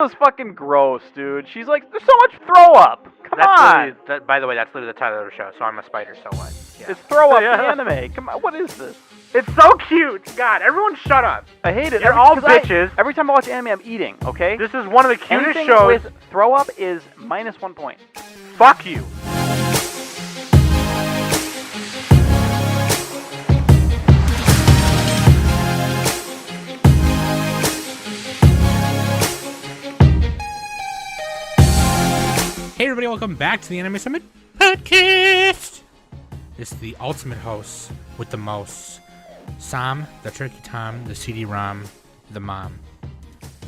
was fucking gross, dude. She's like, there's so much throw up. Come on. By the way, that's literally the title of the show. So I'm a spider. So what? Yeah. It's throw up the anime. Come on, what is this? It's so cute. God, everyone shut up. I hate it. You're all bitches. Every time I watch anime, I'm eating. Okay. This is one of the cutest Anything shows. with throw up is -1 point. Fuck you. Hey everybody, welcome back to the Anime Summit Podcast! This is the ultimate host with the most. Sam, the Turkey Tom, the CD-ROM, the mom.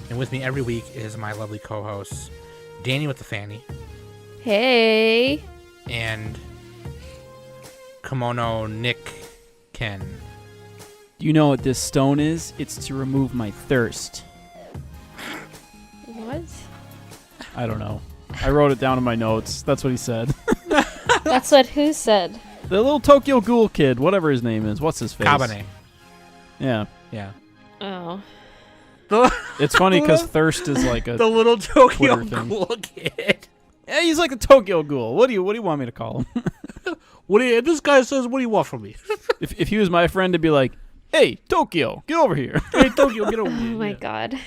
And with me every week is my lovely co-host, Danny with the Fanny. Hey! And Kemono Nick Ken. Do you know what this stone is? It's to remove my thirst. What? I don't know. I wrote it down in my notes. That's what he said. That's what who said? The little Tokyo Ghoul kid, whatever his name is. What's his face? Kabane. Yeah. Yeah. Oh. It's funny because thirst is like a The little Tokyo Twitter thing. Ghoul kid. Yeah, he's like a Tokyo Ghoul. What do you want me to call him? This guy says, what do you want from me? if he was my friend, to be like, hey, Tokyo, get over here. Hey, Tokyo, get over Oh here. my god.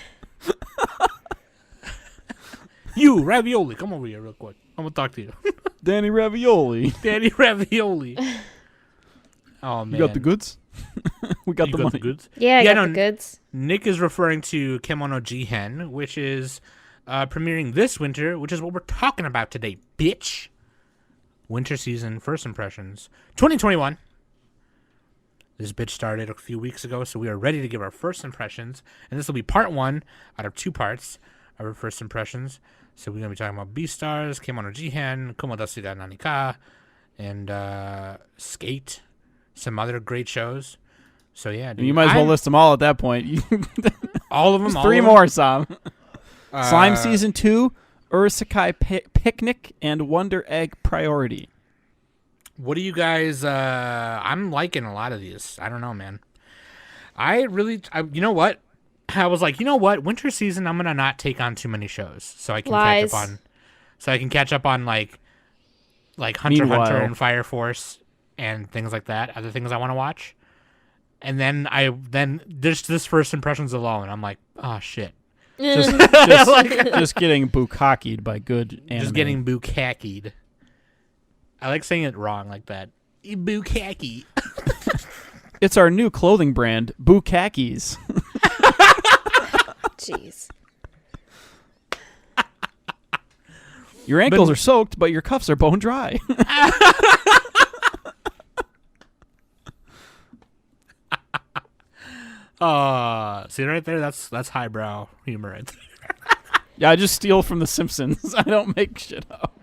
You, Ravioli, come over here real quick. I'm going to talk to you. Danny Ravioli. Danny Ravioli. Oh, man. You got the goods? We got You the got money. the goods? Yeah, I Yeah, got no, the goods. Nick is referring to Kemono Jihen, which is premiering this winter, which is what we're talking about today, bitch. Winter season, first impressions, 2021. This bitch started a few weeks ago, so we are ready to give our first impressions. And this will be part 1 out of 2 parts of our first impressions. So we're going to be talking about Beastars, Kemono Jihen, Kumo Dasuda Nanika, and Sk8, some other great shows. So yeah, dude, You might as well list them all at that point. all of them. There's all 3 of more, Sam. them. Slime Season 2, Urasekai Picnic, and Wonder Egg Priority. What do you guys? I'm liking a lot of these. I don't know, man. You know what? I was like, you know what? Winter season, I'm gonna not take on too many shows, so I can catch up on. So I can catch up on like Hunter x Hunter and Fire Force and things like that. Other things I want to watch. And then there's this first impressions alone. I'm like, oh shit. Just getting bukkakied by good anime. Just getting bukkakied. I like saying it wrong like that. Bukkake. It's our new clothing brand, Bukkakis. Jeez. Your ankles are soaked, but your cuffs are bone dry. See right there? That's highbrow humor right there. Yeah, I just steal from The Simpsons. I don't make shit up.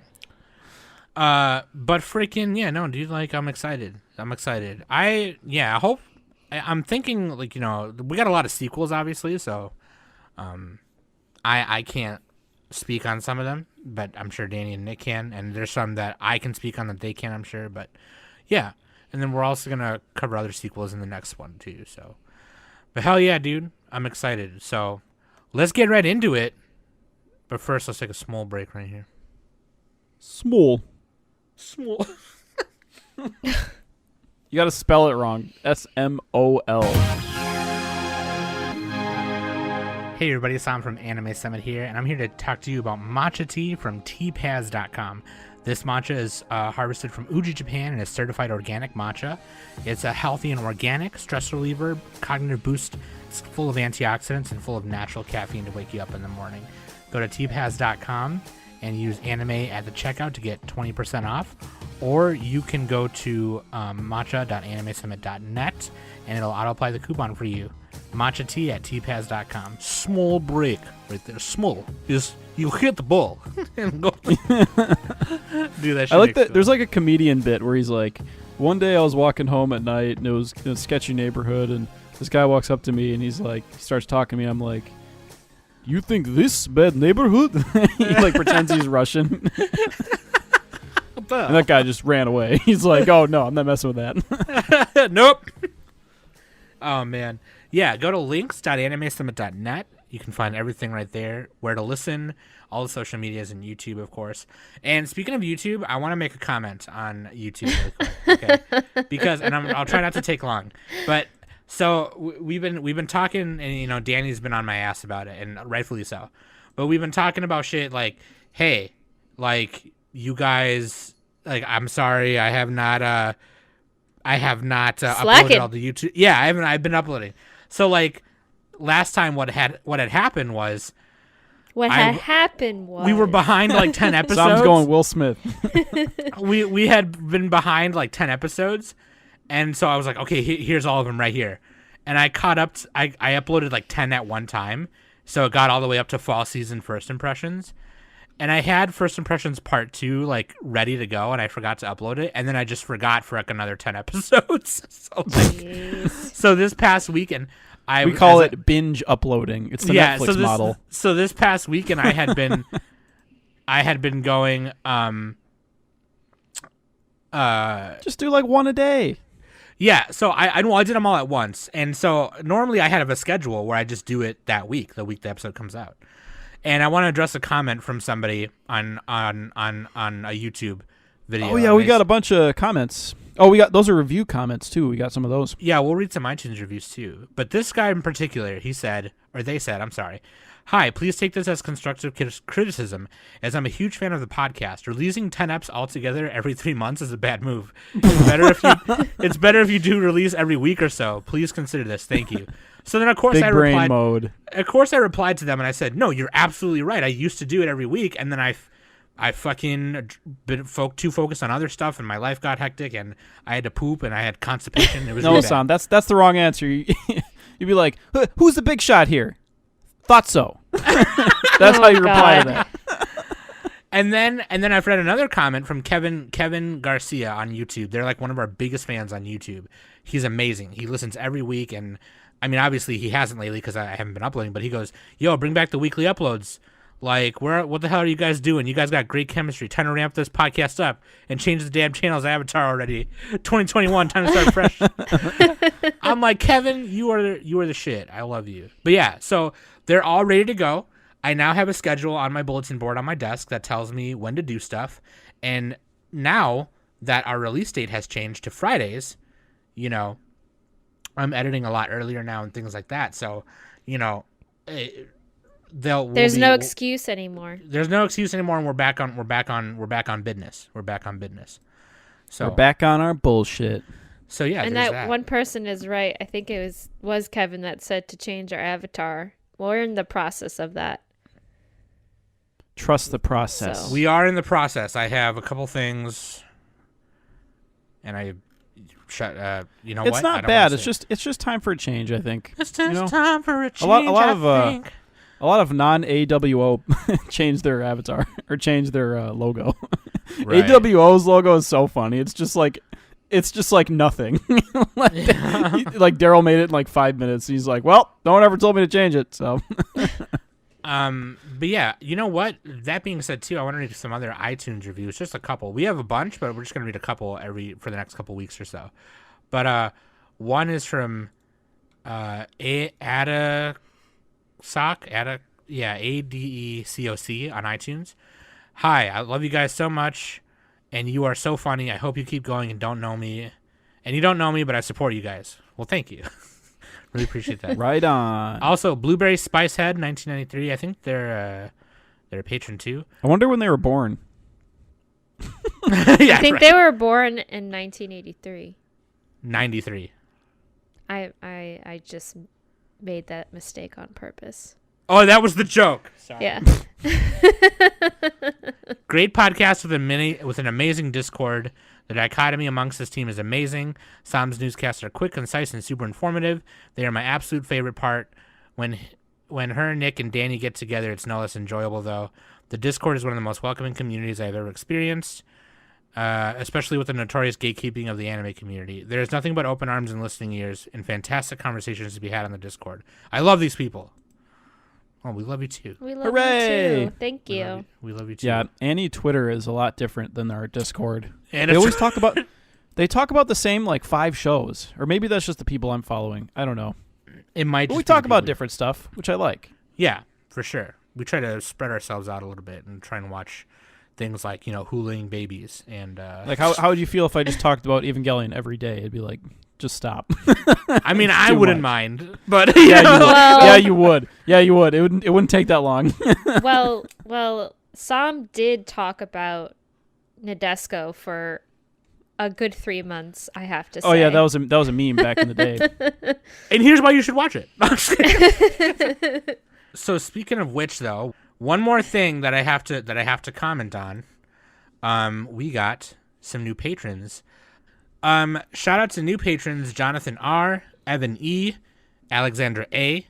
But freaking yeah, no, dude. Like, I'm excited. I hope. I'm thinking, like, you know, we got a lot of sequels, obviously, so I can't speak on some of them, but I'm sure Danny and Nick can, and there's some that I can speak on that they can, I'm sure, but yeah. And then we're also gonna cover other sequels in the next one too. So, but hell yeah, dude, I'm excited. So let's get right into it. But first, let's take a small break right here. Small. You gotta spell it wrong. SMOL. Hey everybody, it's Sam from Anime Summit here, and I'm here to talk to you about matcha tea from Pt.1. This matcha is harvested from Uji, Japan, and is certified organic matcha. It's a healthy and organic stress reliever, cognitive boost. It's full of antioxidants and full of natural caffeine to wake you up in the morning. Go to tpaz.com and use anime at the checkout to get 20% off. Or you can go to matcha.animesummit.net and it'll auto-apply the coupon for you. Matcha tea at tpaz.com. Small break right there. Small is you hit the ball and go do that shit. I like that. There's like a comedian bit where he's like, one day I was walking home at night and it was in a sketchy neighborhood and this guy walks up to me and he's like, he starts talking to me. I'm like, you think this bad neighborhood? He like pretends he's Russian. And that guy just ran away. He's like, oh no, I'm not messing with that. Nope. Oh man. Yeah, go to links.animesummit.net You can find everything right there, where to listen, all the social medias, and YouTube, of course. And speaking of YouTube, I want to make a comment on YouTube really quick, okay? Because, and I'll try not to take long, but so we've been talking, and Danny's been on my ass about it, and rightfully so. But we've been talking about shit like, hey, like you guys, like I'm sorry, I have not uploaded all the YouTube. Yeah, I've been uploading. So like last time, what had happened was. What had happened was we were behind like 10 episodes. Sam's going Will Smith. we had been behind like 10 episodes, and so I was like, okay, here's all of them right here, and I caught up. I uploaded like 10 at one time, so it got all the way up to fall season first impressions, and I had first impressions part 2 like ready to go, and I forgot to upload it, and then I just forgot for like another 10 episodes. So this past weekend. We call it binge uploading. It's the Netflix model. So this past weekend, I had been going. Just do like one a day. Yeah. So I did them all at once, and so normally I have a schedule where I just do it that week, the week the episode comes out. And I want to address a comment from somebody on a YouTube video. Oh yeah, we got a bunch of comments. Oh, those are review comments too. We got some of those. Yeah, we'll read some iTunes reviews too. But this guy in particular, they said, I'm sorry. Hi, please take this as constructive criticism, as I'm a huge fan of the podcast. Releasing 10 eps altogether every 3 months is a bad move. It's better if you do release every week or so. Please consider this. Thank you. So then, of course, I replied. Mode. Of course, I replied to them and I said, no, you're absolutely right. I used to do it every week, and then I fucking been too focused on other stuff, and my life got hectic, and I had to poop, and I had constipation. It was no, really Sam, that's the wrong answer. You'd be like, "Who's the big shot here?" Thought so. That's how you reply to that. And then I've read another comment from Kevin Garcia on YouTube. They're like one of our biggest fans on YouTube. He's amazing. He listens every week, and I mean, obviously he hasn't lately because I haven't been uploading. But he goes, "Yo, bring back the weekly uploads. Like, what the hell are you guys doing? You guys got great chemistry. Time to ramp this podcast up and change the damn channel's avatar already. 2021, time to start fresh." I'm like, Kevin, you are the shit. I love you. But yeah, so they're all ready to go. I now have a schedule on my bulletin board on my desk that tells me when to do stuff. And now that our release date has changed to Fridays, I'm editing a lot earlier now and things like that. So, there's no excuse anymore. There's no excuse anymore, and we're back on business. We're back on business. So we're back on our bullshit. So yeah, and that one person is right. I think it was Kevin that said to change our avatar. We're in the process of that. Trust the process. So. We are in the process. I have a couple things, and I shut. What? It's not bad. It's just time for a change. I think it's just time for a change. A lot of non-AWO changed their avatar or changed their logo. Right. AWO's logo is so funny. It's just like nothing. like Daryl made it in like 5 minutes. He's like, "Well, no one ever told me to change it." So. But yeah, you know what? That being said, too, I want to read some other iTunes reviews. Just a couple. We have a bunch, but we're just gonna read a couple for the next couple weeks or so. But one is from Ada. ADECOC on iTunes. Hi, I love you guys so much, and you are so funny. I hope you keep going and don't know me. And you don't know me, but I support you guys. Well, thank you. Really appreciate that. Right on. Also, Blueberry Spicehead, 1993. I think they're a patron too. I wonder when they were born. I think they were born in 1983. 93. I just made that mistake on purpose. Oh, that was the joke. Sorry. Yeah. Great podcast with an amazing Discord. The dichotomy amongst this team is amazing. Sam's newscasts are quick, concise, and super informative. They are my absolute favorite part. When her, Nick, and Danny get together, it's no less enjoyable, though. The Discord is one of the most welcoming communities I've ever experienced, especially with the notorious gatekeeping of the anime community. There is nothing but open arms and listening ears and fantastic conversations to be had on the Discord. I love these people. Oh, we love you too. We love you too. Thank you. We love you too. Yeah, Annie Twitter is a lot different than our Discord. And they always talk about the same like 5 shows, or maybe that's just the people I'm following. I don't know. It might. But we talk about different stuff, which I like. Yeah, for sure. We try to spread ourselves out a little bit and try and watch things like, hulaing babies and Like, how would you feel if I just talked about Evangelion every day? It'd be like, just stop. I mean, I too wouldn't much. mind, but Yeah, you would. Yeah, you would. It wouldn't take that long. Well, Sam did talk about Nadesco for a good 3 months, I have to say. Oh yeah, that was a meme back in the day. And here's why you should watch it. So speaking of which, though, one more thing that I have to comment on. We got some new patrons. Shout out to new patrons: Jonathan R, Evan E, Alexandra A.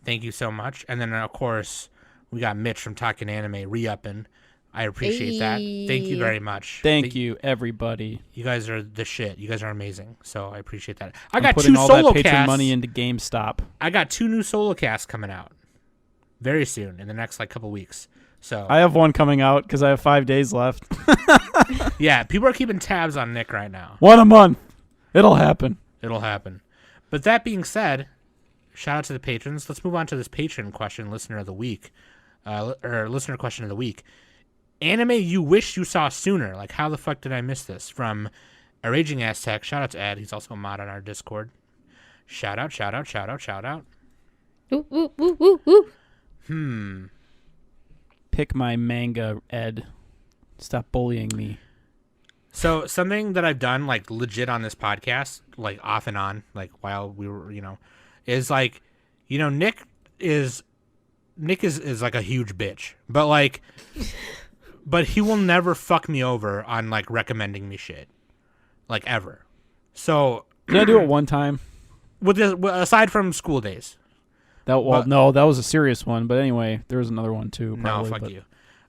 Thank you so much. And then of course we got Mitch from Talking Anime re-upping. I appreciate that. Thank you very much. Thank you, everybody. You guys are the shit. You guys are amazing. So I appreciate that. I I'm got putting two all solo that patron casts. money into GameStop. I got 2 new solo casts coming out very soon in the next couple weeks. So I have one coming out because I have 5 days left. yeah, people are keeping tabs on Nick right now. One a month. It'll happen. It'll happen. But that being said, shout out to the patrons. Let's move on to this patron question, listener of the week, or listener question of the week. Anime you wish you saw sooner. Like, how the fuck did I miss this? From a Raging Aztec. Shout out to Ed. He's also a mod on our Discord. Shout out. Ooh, ooh, ooh, ooh, ooh. Pick my manga, Ed. Stop bullying me. So something that I've done, like, legit on this podcast, like, off and on, like, while we were, is like, Nick is like a huge bitch, but like, but he will never fuck me over on like recommending me shit, like, ever. So Did I do it one time? with this, aside from school days, No, that was a serious one. But anyway, there was another one too. Probably, no, fuck but you.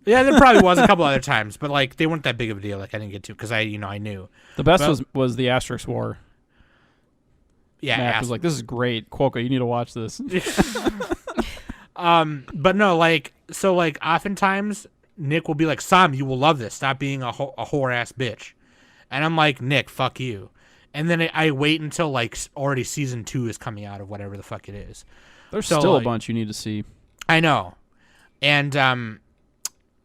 Yeah, there probably was a couple other times, but like they weren't that big of a deal. Like I didn't get to because I knew. The best Well- was the Asterix War. Yeah, Matt was like, "This is great, Quokka. You need to watch this." But no, like, so like oftentimes Nick will be like, Sam, you will love this. Stop being a whore ass bitch. And I'm like, Nick, fuck you. And then I wait until like already season 2 is coming out of whatever the fuck it is. There's So, still like, a bunch you need to see. I know. And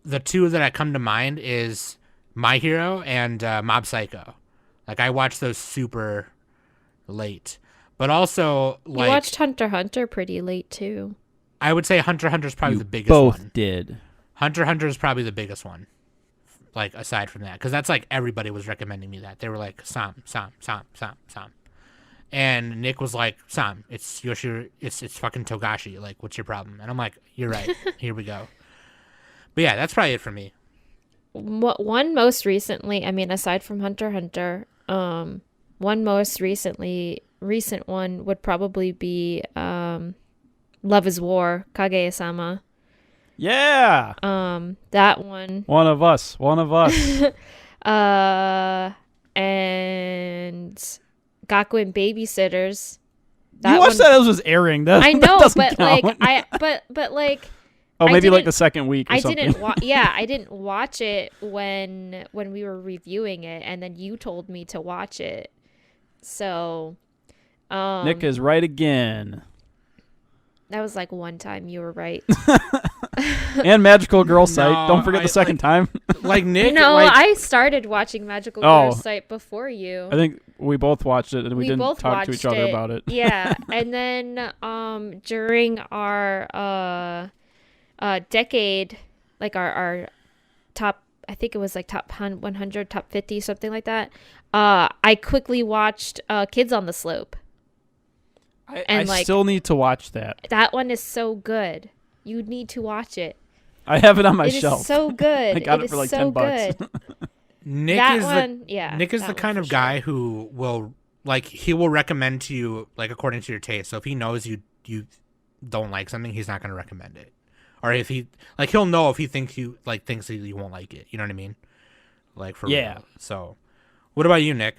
the 2 that I come to mind is My Hero and Mob Psycho. Like I watched those super late. But also like You watched Hunter x Hunter pretty late too. I would say Hunter x Hunter is probably You the biggest both one. did. Hunter x Hunter is probably the biggest one, like, aside from that. Because that's, like, everybody was recommending me that. They were like, Sam. And Nick was like, Sam, it's Yoshi, it's fucking Togashi. Like, what's your problem? And I'm like, you're right. Here we go. But, yeah, that's probably it for me. One most recently, I mean, aside from Hunter x Hunter, one most recent one would probably be Love is War, Kaguya-sama. Yeah. That one. One of us. And Gakuen Babysitters. You watched that as it was airing. That, I know, that but count. like Oh, I maybe like didn't- the second week or I something. didn't I didn't watch it when we were reviewing it, and then you told me to watch it. So Nick is right again. that was like one time you were right. And Magical Girl Sight. No, Don't forget the second time. Like, Nick, No, like, I started watching Magical Oh. Girl Sight before you. I think we both watched it and we didn't both talk to each watched other about it. Yeah, and then during our decade, like our top, I think it was like top 100, top 50, something like that. I quickly watched Kids on the Slope. I still need to watch that. That one is so good. You need to watch it. I have it on my It shelf. is so good. I got it is for like so $10. good. Nick That is one, yeah. Nick is that the one kind for of guy sure. who will, like, he will recommend to you, like, according to your taste. So if he knows you don't like something, he's not going to recommend it. Or if he, like, he'll know if he thinks that you won't like it. You know what I mean? Like, for Yeah. real. So, what about you, Nick?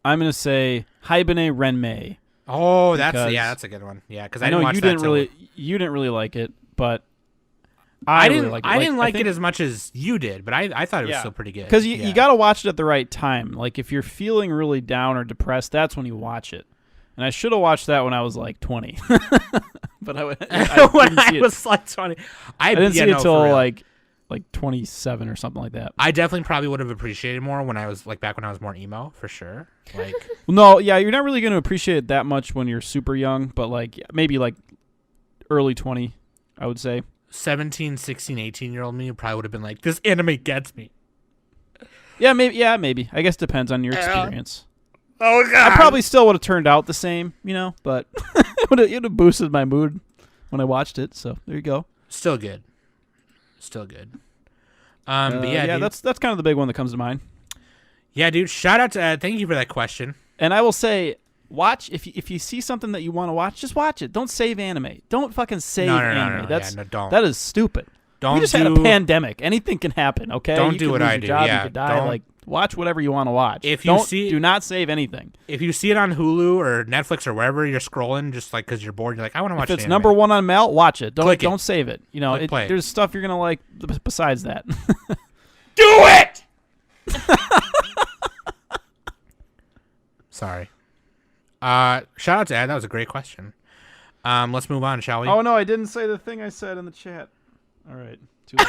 I'm gonna say Haibane Renmei. Oh, Because- that's a good one. Yeah, because I I know didn't watch you that didn't till- you didn't really like it, but I really didn't. liked it. I didn't like think- it as much as you did, but I thought it was still pretty good. Because Yeah. you got to watch it at the right time. Like if you're feeling really down or depressed, that's when you watch it. And I should have watched that when I was like 20. But I when didn't see I it. was like 20, I didn't see it for till real. like 27 or something like that. I definitely probably would have appreciated more when I was like back when I was more emo, for sure. Like, No, yeah, you're not really going to appreciate it that much when you're super young, but like maybe like early 20, I would say. 17, 16, 18-year-old me probably would have been like, this anime gets me. Yeah, maybe. I guess it depends on your experience. Oh, God. I probably still would have turned out the same, but it would have boosted my mood when I watched it. So there you go. Still good. But yeah, dude. that's kind of the big one that comes to mind. Yeah, dude. Shout out to thank you for that question. And I will say, watch if you see something that you want to watch, just watch it. Don't save anime. Don't fucking save anime. Don't. That is stupid. Don't we just had a pandemic. Anything can happen. Okay. Don't you do can what lose I your do. Job, Yeah, you could die. don't. Like watch whatever you want to watch. If you do not save anything. If you see it on Hulu or Netflix or wherever you're scrolling, just like because you're bored, you're like, I want to watch. If it's anime. number one on Melt, watch it. Don't save it. Play it. There's stuff you're gonna like besides that. Do it. Sorry. Shout out to Ed. That was a great question. Let's move on, shall we? Oh no, I didn't say the thing I said in the chat. All right, too late.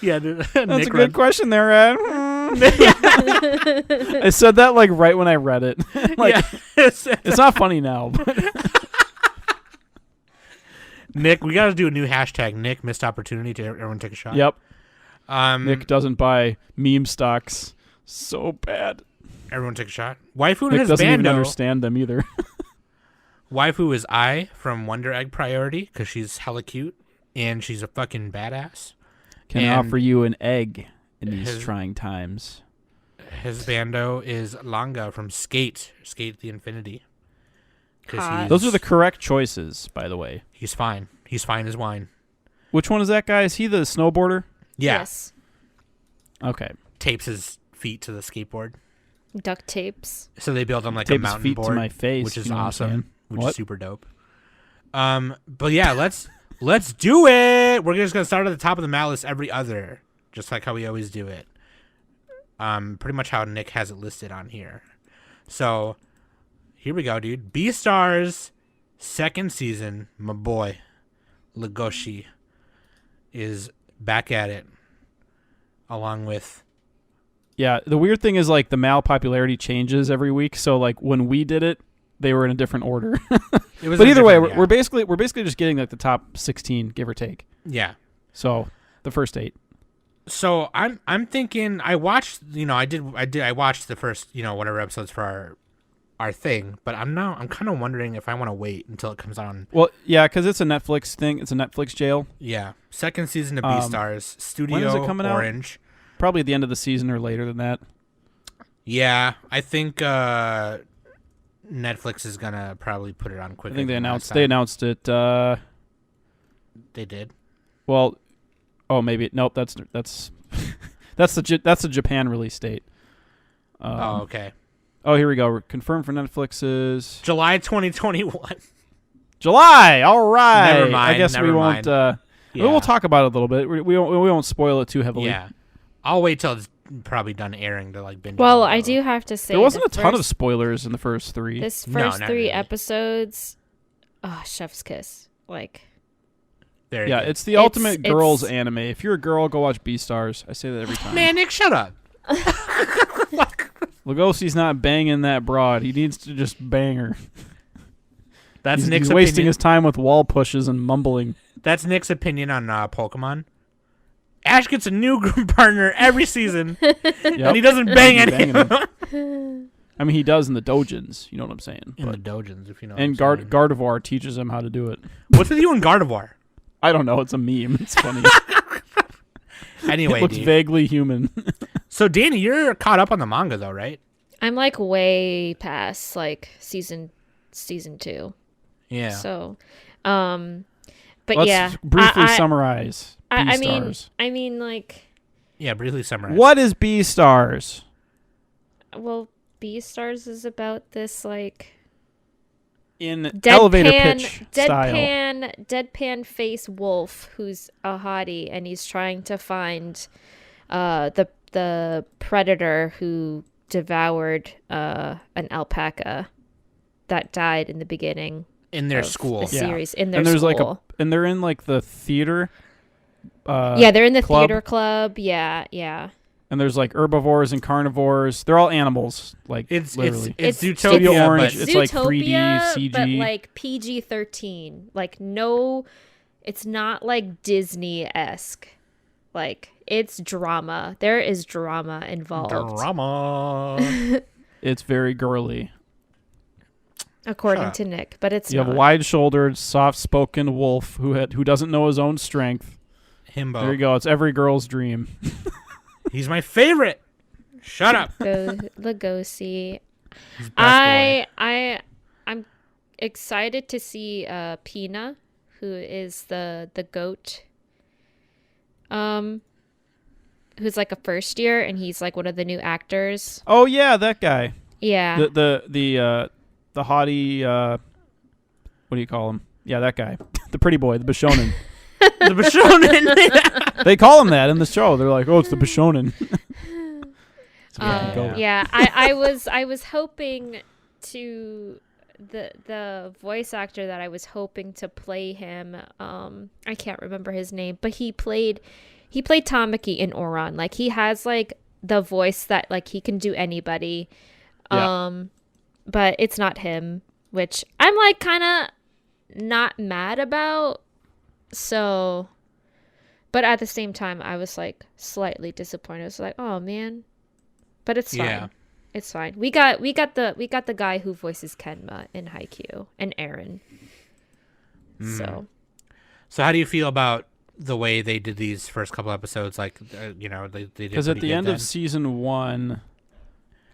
Yeah, dude. That's a good question there, Ed. I said that like right when I read it. Like, it's not funny now. But Nick, we got to do a new hashtag. Nick missed opportunity to everyone take a shot. Yep. Nick doesn't buy meme stocks. So bad. Everyone take a shot. Waifu and Nick doesn't even Husbando. understand them either. Waifu is I from Wonder Egg Priority because she's hella cute and she's a fucking badass. Can And offer you an egg in these trying times. Husbando is Langa from Sk8 the Infinity. 'Cause Those are the correct choices, by the way. He's fine. He's fine as wine. Which one is that guy? Is he the snowboarder? Yeah. Yes. Okay. Tapes his feet to the skateboard. Duct tapes. So they build him like Tape a his mountain feet board, to my face, which is you know what I'm saying? awesome, which What? is super dope. But yeah, let's do it. We're just gonna start at the top of the map list every other, just like how we always do it. Pretty much how Nick has it listed on here. So here we go, dude. Beastars second season, my boy Legoshi is back at it, along with. Yeah, the weird thing is like the Mal popularity changes every week. So like when we did it, they were in a different order. It was but either way, yeah. we're basically just getting like the top 16, give or take. Yeah. So the first 8. So I'm thinking I watched I watched the first whatever episodes for our thing, but I'm kind of wondering if I want to wait until it comes on. Well, yeah, because it's a Netflix thing. It's a Netflix jail. Yeah, second season of Beastars, Studio when is it coming Orange. out? Probably at the end of the season or later than that. Yeah, I think Netflix is gonna probably put it on quicker. I think they than announced last they time. announced it. They did. Well, maybe nope. That's that's the Japan release date. Oh, okay. Oh, here we go. Confirmed for Netflix's July 2021. July. All right. Never mind, I guess never we won't. mind. We'll talk about it a little bit. We won't spoil it too heavily. Yeah, I'll wait till it's probably done airing to like binge. Well, it. I do have to say There wasn't a the ton of first- spoilers in the first 3. This No, first not 3 really. episodes, chef's kiss. Like, Very Yeah, good. it's the ultimate it's- girls anime. If you're a girl, go watch Beastars. I say that every time. Man, Nick, shut up. Lugosi's not banging that broad. He needs to just bang her. That's Nick's He's wasting opinion. his time with wall pushes and mumbling. That's Nick's opinion on Pokemon. Ash gets a new group partner every season, and he doesn't bang He's any banging of them. them. I mean, he does in the dojins. You know what I'm saying? In the But- dojins, if you know. and what I'm saying. Gardevoir teaches him how to do it. What's with you and Gardevoir? I don't know. It's a meme. It's funny. Anyway, It looks dude. vaguely human. So Danny, you're caught up on the manga though, right? I'm like way past like season 2. Yeah. So, but Let's yeah, briefly summarize I Beastars. mean, like, Yeah, briefly summarize. What is Beastars? well, Beastars is about this like In elevator pitch style. deadpan face wolf who's a hottie, and he's trying to find the predator who devoured an alpaca that died in the beginning In their of school. the series. In their and there's school. and they're in like the theater. Yeah, they're in the club. theater club. Yeah. And there's like herbivores and carnivores. They're all animals. Like It's literally. it's It's Zootopia, Studio Orange. but It's like 3D Zootopia, CG. but like PG-13. Like no, it's not like Disney-esque. Like it's drama. There is drama involved. drama. It's very girly. According Huh. to Nick, but it's You not. have a wide-shouldered, soft-spoken wolf who doesn't know his own strength. Himbo. There you go. It's every girl's dream. He's my favorite. Shut up. Lugosi. He's best boy. I'm excited to see Pina, who is the goat. Who's like a first year, and he's like one of the new actors. Oh yeah, that guy. Yeah. The haughty. What do you call him? Yeah, that guy. The pretty boy, the Bishonen. The Bishonen. They call him that in the show. They're like, oh, it's the Bishonen. It's a fucking goat. Yeah, I was hoping to the voice actor that I was hoping to play him. I can't remember his name, but he played Tamaki in Oran. Like he has like the voice that like he can do anybody. Yeah. But it's not him, which I'm like kind of not mad about. So, but at the same time, I was like slightly disappointed. I was like, oh man, but it's fine. Yeah. It's fine. We got the guy who voices Kenma in Haikyuu and Aaron. So So how do you feel about the way they did these first couple episodes? Like, they did Because at pretty the good end then. of season 1,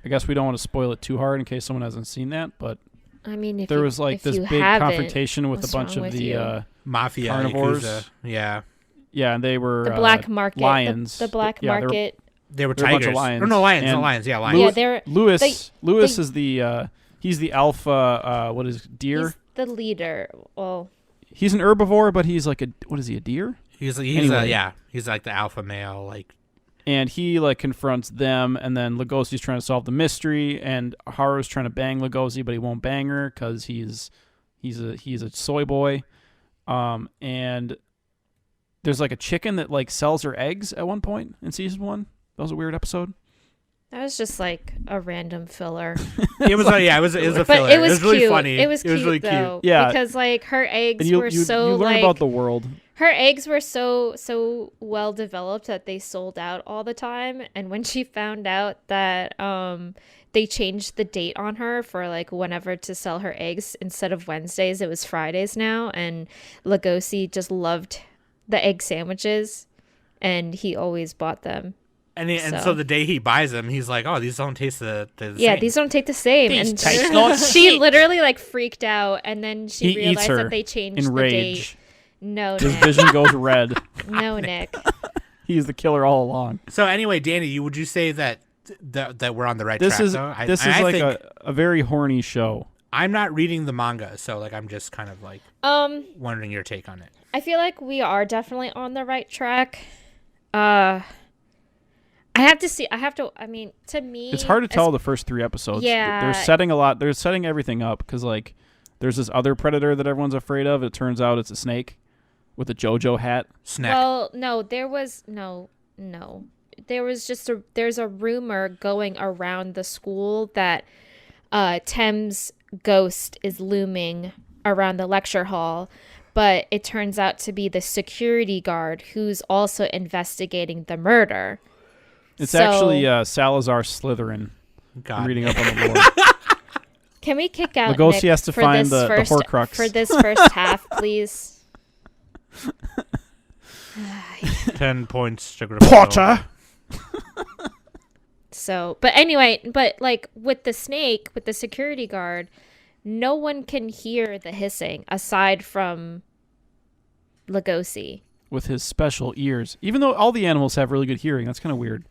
I guess we don't want to spoil it too hard in case someone hasn't seen that, but I mean, if there you, was like if this you big haven't, confrontation with a what's bunch wrong of with the you? Mafia, carnivores. Yakuza. Yeah. yeah, and they were the black market, lions. the black Yeah, they were- market. They were They're a bunch of tigers. lions. Or no, lions. No, And lions. Yeah, lions. Yeah, they're Lewis they- is the he's the alpha what is it, deer? he's the leader. Well, He's an herbivore, but he's like a deer? He's Anyway. he's like the alpha male. Like, And he like confronts them, and then Lugosi's trying to solve the mystery, and Haru's trying to bang Lugosi, but he won't bang her because he's a soy boy. And there's like a chicken that like sells her eggs at one point in season 1. That was a weird episode. that was just like a random filler. it was it was a But filler. it was really cute. funny. It was cute really though, Yeah. because like her eggs And you were so learn like about the world. her eggs were so well developed that they sold out all the time. And when she found out that they changed the date on her for like whenever to sell her eggs, instead of Wednesdays it was Fridays now, and Lugosi just loved the egg sandwiches and he always bought them. And So. so the day he buys them, he's like, "Oh, these don't taste the Yeah, same." these don't take the same. These And taste not she shit. literally like freaked out, and then she He eats realized her that they changed in the date. rage. No, His Nick. vision goes red. No, Nick. He's the killer all along. So anyway, Danny, would you say that we're on the right This track? is though? this is I like think a very horny show. I'm not reading the manga, so like I'm just kind of like wondering your take on it. I feel like we are definitely on the right track. I mean, to me, It's hard to tell the first 3 episodes. Yeah. They're setting a lot. They're setting everything up because like there's this other predator that everyone's afraid of. It turns out it's a snake with a JoJo hat. Snack. Well, no, there was no. There was just there's a rumor going around the school that Tem's ghost is looming around the lecture hall, but it turns out to be the security guard who's also investigating the murder. It's So- actually Salazar Slytherin. God. I'm reading up on the lore. Can we kick out Lugosi Nick has to for find this the first, Horcrux. for this first half, please? 10 points to Gryffindor. So, but anyway, but like with the snake, with the security guard, no one can hear the hissing aside from Lugosi. With his special ears. Even though all the animals have really good hearing. That's kind of weird.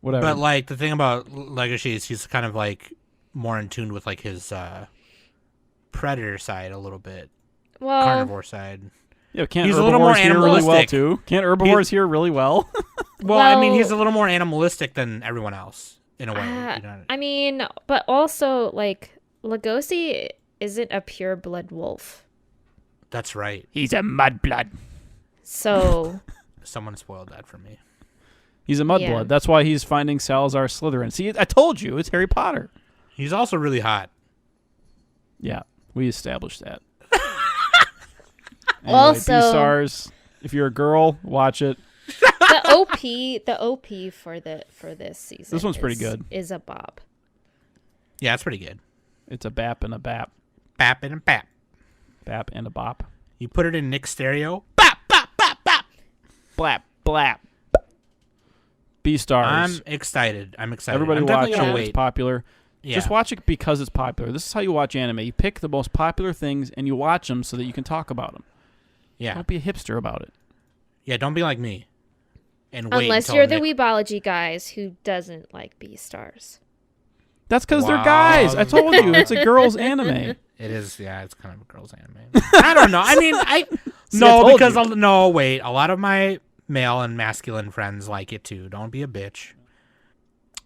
Whatever. But like the thing about Legacy is he's kind of like more in tune with like his predator side a little bit, Well, carnivore side. yeah, can't he's a herbivores little more hear really well animalistic. too? Can't herbivores hear really well? Well, I mean, Well- he's a little more animalistic than everyone else. in a way. You know? I mean, but also like Lugosi isn't a pure blood wolf. That's right. He's a mudblood. So Someone spoiled that for me. He's a mudblood. Yeah. That's why he's finding Salazar Slytherin. See, I told you, it's Harry Potter. He's also really hot. Yeah, we established that. Anyway, Also- Beastars, if you're a girl, watch it. the OP for this season. This one's pretty good. Is a bop. Yeah, it's pretty good. It's a bap and a bap. Bap and a bap. Bap and a bop. You put it in Nick's stereo. Bap, bap, bap, bap. Blap, blap. Beastars. I'm excited. Everybody I'm watch definitely it. gonna It's wait. popular. Yeah. Just watch it because it's popular. This is how you watch anime. You pick the most popular things and you watch them so that you can talk about them. Yeah. Don't be a hipster about it. Yeah, don't be like me. And wait Unless until you're the Nick- Weebology guys who doesn't like Beastars. That's because they're Wow. guys. I told you. It's a girl's anime. It is, yeah, it's kind of a girl's anime. I don't know. I mean, See, I told because you. no, wait. A lot of my male and masculine friends like it too. Don't be a bitch.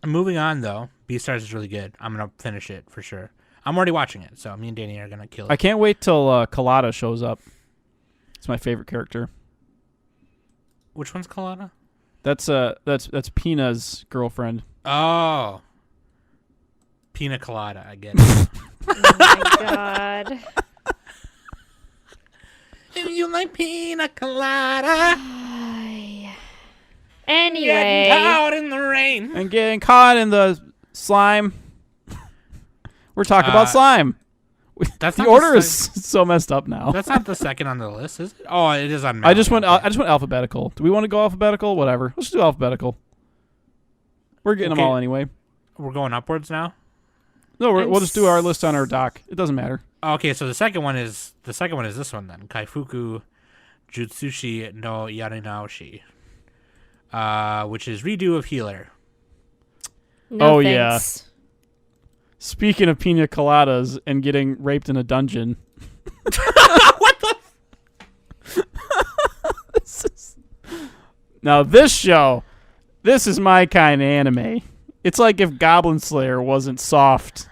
Moving on though, Beastars is really good. I'm gonna finish it for sure. I'm already watching it, so me and Danny are gonna kill it. I can't wait till Colada shows up. It's my favorite character. Which one's Kalana? That's Pina's girlfriend. Oh, Pina Colada. I get it. Oh my god. If you like Pina Colada, Anyway, getting out in the rain. And getting caught in the slime. We're talking about slime. That's The not order the is so messed up now. That's not the second on the list, is it? Oh, it is on. I just went Okay. alphabetical. Do we want to go alphabetical? Whatever. Let's do alphabetical. We're getting them Okay. all anyway. We're going upwards now. No, I'm we'll just do our list on our doc. It doesn't matter. Okay, so the second one is this one then. Kaifuku Jutsushi no Yarinaoshi. Which is redo of Healer. no Oh, yeah. thanks. Speaking of pina coladas and getting raped in a dungeon. What the? Now this show, this is my kind of anime. It's like if Goblin Slayer wasn't soft.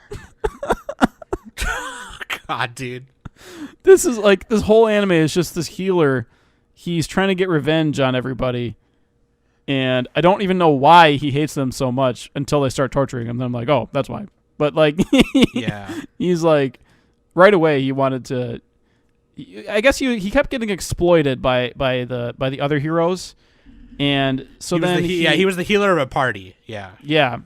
God, dude. This is like, this whole anime is just this healer. He's trying to get revenge on everybody. And I don't even know why he hates them so much until they start torturing him. Then I'm like, oh, that's why. But like, Yeah. he's like, right away he wanted to. I guess he kept getting exploited by the other heroes, and so he was the healer of a party. Yeah. yeah.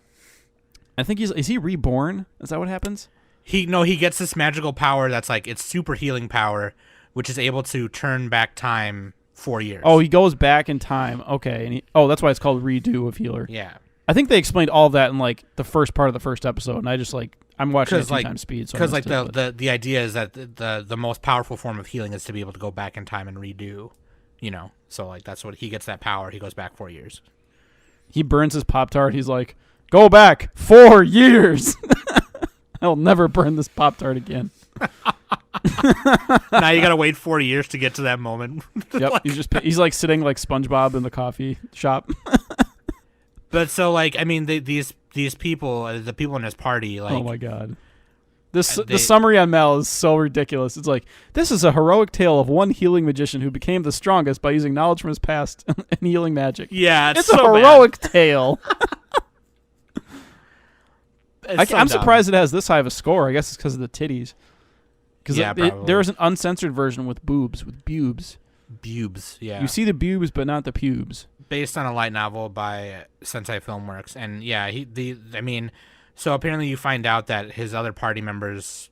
I think is he reborn? Is that what happens? He gets this magical power that's like it's super healing power, which is able to turn back time 4 years. Oh, he goes back in time. Okay, and that's why it's called redo of healer. yeah. I think they explained all of that in like the first part of the first episode, and I just like I'm watching it 2 like, times speed. So I Because like missed it, but- the idea is that the most powerful form of healing is to be able to go back in time and redo, So like that's what he gets that power. He goes back 4 years. he burns his Pop-Tart. He's like, go back 4 years. I'll never burn this Pop-Tart again. Now you gotta wait 4 years to get to that moment. Yep. He's like sitting like SpongeBob in the coffee shop. But so like I mean these people, the people in his party, like Oh my god. The they- summary on Mel is so ridiculous. It's like, this is a heroic tale of one healing magician who became the strongest by using knowledge from his past and healing magic. yeah, It's so a bad. heroic tale. It's so I'm dumb. surprised it has this high of a score. I guess it's because of the titties. Because Yeah, probably. there is an uncensored version with bubes. Bubes, yeah. You see the bubes, but not the pubes. Based on a light novel by Sensei Filmworks, and yeah, so apparently you find out that his other party members,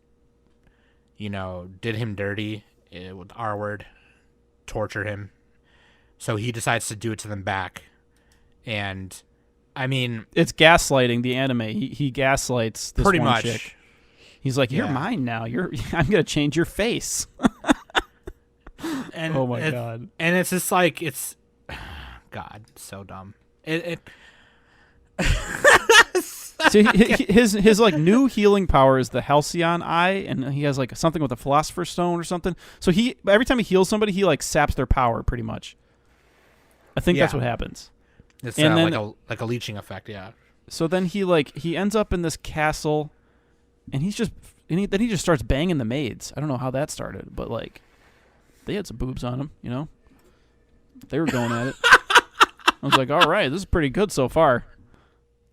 did him dirty with R word, torture him, so he decides to do it to them back, and I mean, It's gaslighting, the anime. He gaslights this pretty one much. chick. He's like, you're Yeah. mine now. I'm gonna change your face. And Oh my god. And it's just like it's, God, so dumb. It See, his like new healing power is the Halcyon Eye, and he has like something with a Philosopher's Stone or something. So every time he heals somebody, he like saps their power pretty much. I think that's Yeah. what happens. It's And then- like a leeching effect, yeah. So then he ends up in this castle, and then he just starts banging the maids. I don't know how that started, but like they had some boobs on them, you know. They were going at it. I was like, all right, this is pretty good so far.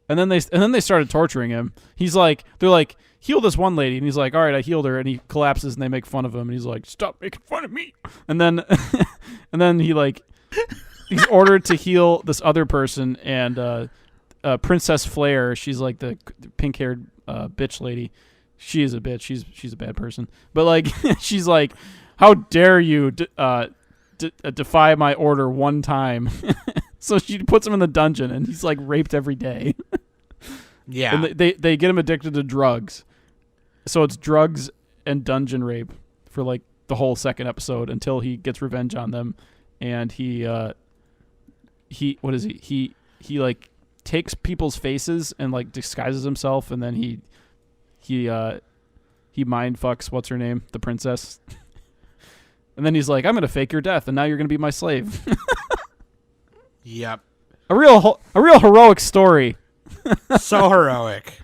And then they started torturing him. They're like, heal this one lady, and he's like, all right, I healed her, and he collapses, and they make fun of him, and he's like, stop making fun of me. And then he's ordered to heal this other person, and Princess Flare, she's like the pink-haired bitch lady. She is a bitch. She's a bad person. But like, she's like, how dare you defy my order one time? So she puts him in the dungeon, and he's like raped every day. Yeah. And they get him addicted to drugs. So it's drugs and dungeon rape for like the whole second episode until he gets revenge on them, and he what is he like takes people's faces and like disguises himself, and then he mind fucks what's her name, the princess. And then he's like, I'm gonna fake your death, and now you're gonna be my slave. Yep. A real heroic story. So heroic.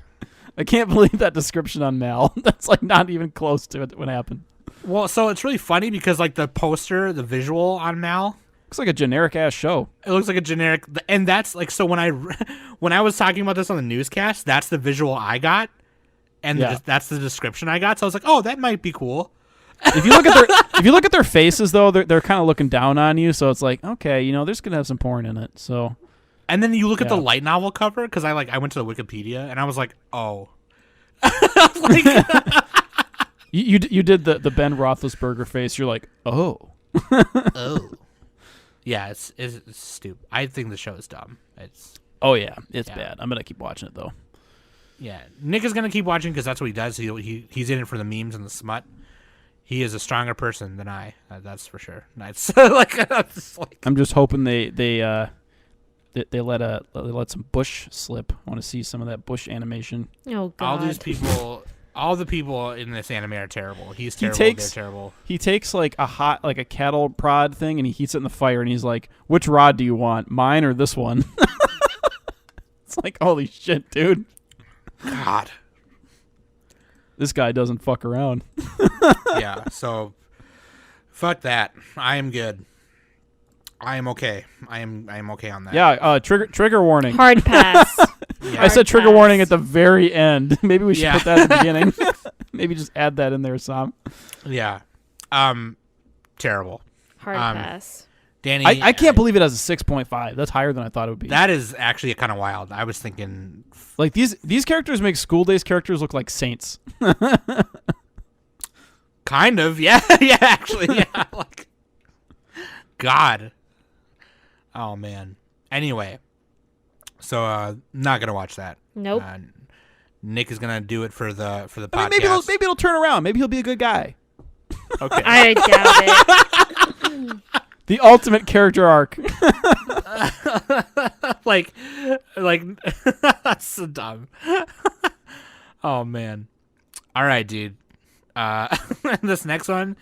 I can't believe that description on Mal. That's like not even close to it when it happened. Well, so it's really funny because like the poster, the visual on Mal, Looks like a generic ass show. it looks like a generic, and that's like, so when I was talking about this on the newscast, that's the visual I got, and Yeah. that's the description I got. So I was like, oh, that might be cool. If you look at their faces though, they're kind of looking down on you. So it's like, okay, you know, there's gonna have some porn in it. So And then you look at the Yeah. light novel cover, because I went to the Wikipedia and I was like, oh. Like, you did the Ben Roethlisberger face. You're like, oh. oh. Yeah, it's stupid. I think the show is dumb. Oh yeah, it's Yeah. bad. I'm gonna keep watching it though. Yeah, Nick is gonna keep watching because that's what he does. He's in it for the memes and the smut. He is a stronger person than I. That's for sure. That's I'm just hoping they let some bush slip. I want to see some of that bush animation. Oh God. all the people in this anime are terrible. He's terrible. They're terrible. He takes like a cattle prod thing and he heats it in the fire and he's like, "Which rod do you want? Mine or this one?" It's like, holy shit, dude. God. This guy doesn't fuck around. Yeah. So, fuck that. I am good. I am okay. I am okay on that. Yeah. Trigger warning. Hard pass. Yeah. I said Hard trigger pass. warning at the very end. Maybe we should Yeah. put that at the beginning. Maybe just add that in there, Sam. Yeah. Terrible. Hard Um, pass. Danny. I can't believe it has a 6.5. That's higher than I thought it would be. That is actually kind of wild. I was thinking. Like these characters make School Days characters look like saints. Kind of, yeah, yeah. Actually, yeah. Like, God. Oh man. Anyway, so not gonna watch that. Nope. Nick is gonna do it for the podcast. I mean, maybe it'll turn around. Maybe he'll be a good guy. Okay. I doubt it. The ultimate character arc. like, that's so dumb. Oh man. All right, dude. This next one,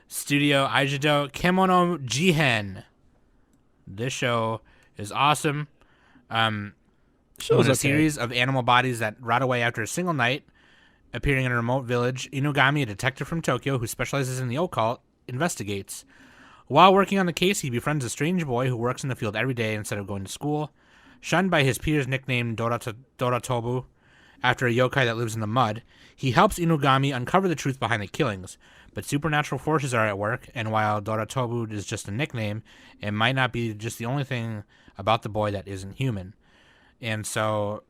Studio Aijido Kemono Jihen. This show is awesome. Show's A okay. series of animal bodies that rot away after a single night. Appearing in a remote village, Inugami, a detective from Tokyo who specializes in the occult, investigates. While working on the case, he befriends a strange boy who works in the field every day instead of going to school. Shunned by his peers nicknamed Doratobu, after a yokai that lives in the mud, he helps Inugami uncover the truth behind the killings. But supernatural forces are at work, and while Doratobu is just a nickname, it might not be just the only thing about the boy that isn't human. And so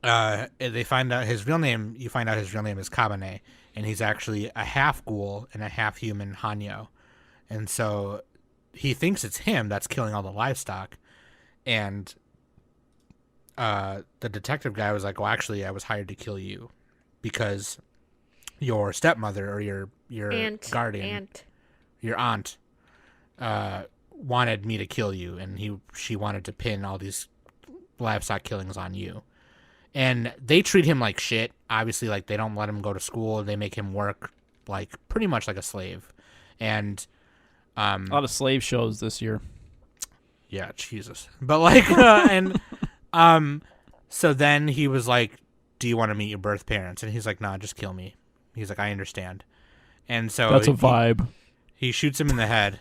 they find out his real name. You find out his real name is Kabane, and he's actually a half ghoul and a half human Hanyo. And so he thinks it's him that's killing all the livestock. And the detective guy was like, well, actually, I was hired to kill you because your stepmother or your guardian, your aunt, wanted me to kill you, and she wanted to pin all these livestock killings on you. And they treat him like shit. Obviously, like, they don't let him go to school. They make him work like pretty much like a slave. And A lot of slave shows this year. yeah, Jesus. But like So then he was like, do you want to meet your birth parents? And he's like, nah, just kill me. He's like, I understand. And so That's a vibe. He shoots him in the head.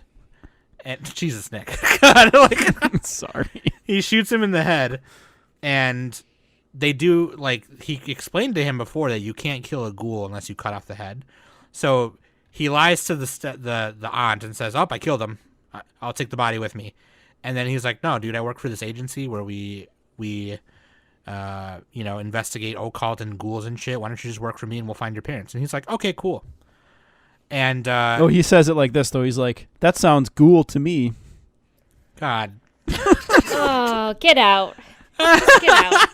And Jesus, Nick. God, like, sorry. He shoots him in the head, and they do, like, he explained to him before that you can't kill a ghoul unless you cut off the head. So he lies to the aunt and says, oh, I killed him. I'll take the body with me. And then he's like, no, dude, I work for this agency where we investigate occult and ghouls and shit. Why don't you just work for me and we'll find your parents? And he's like, okay, cool. And he says it like this though. He's like, that sounds ghoul to me. God. Oh, get out. Get out.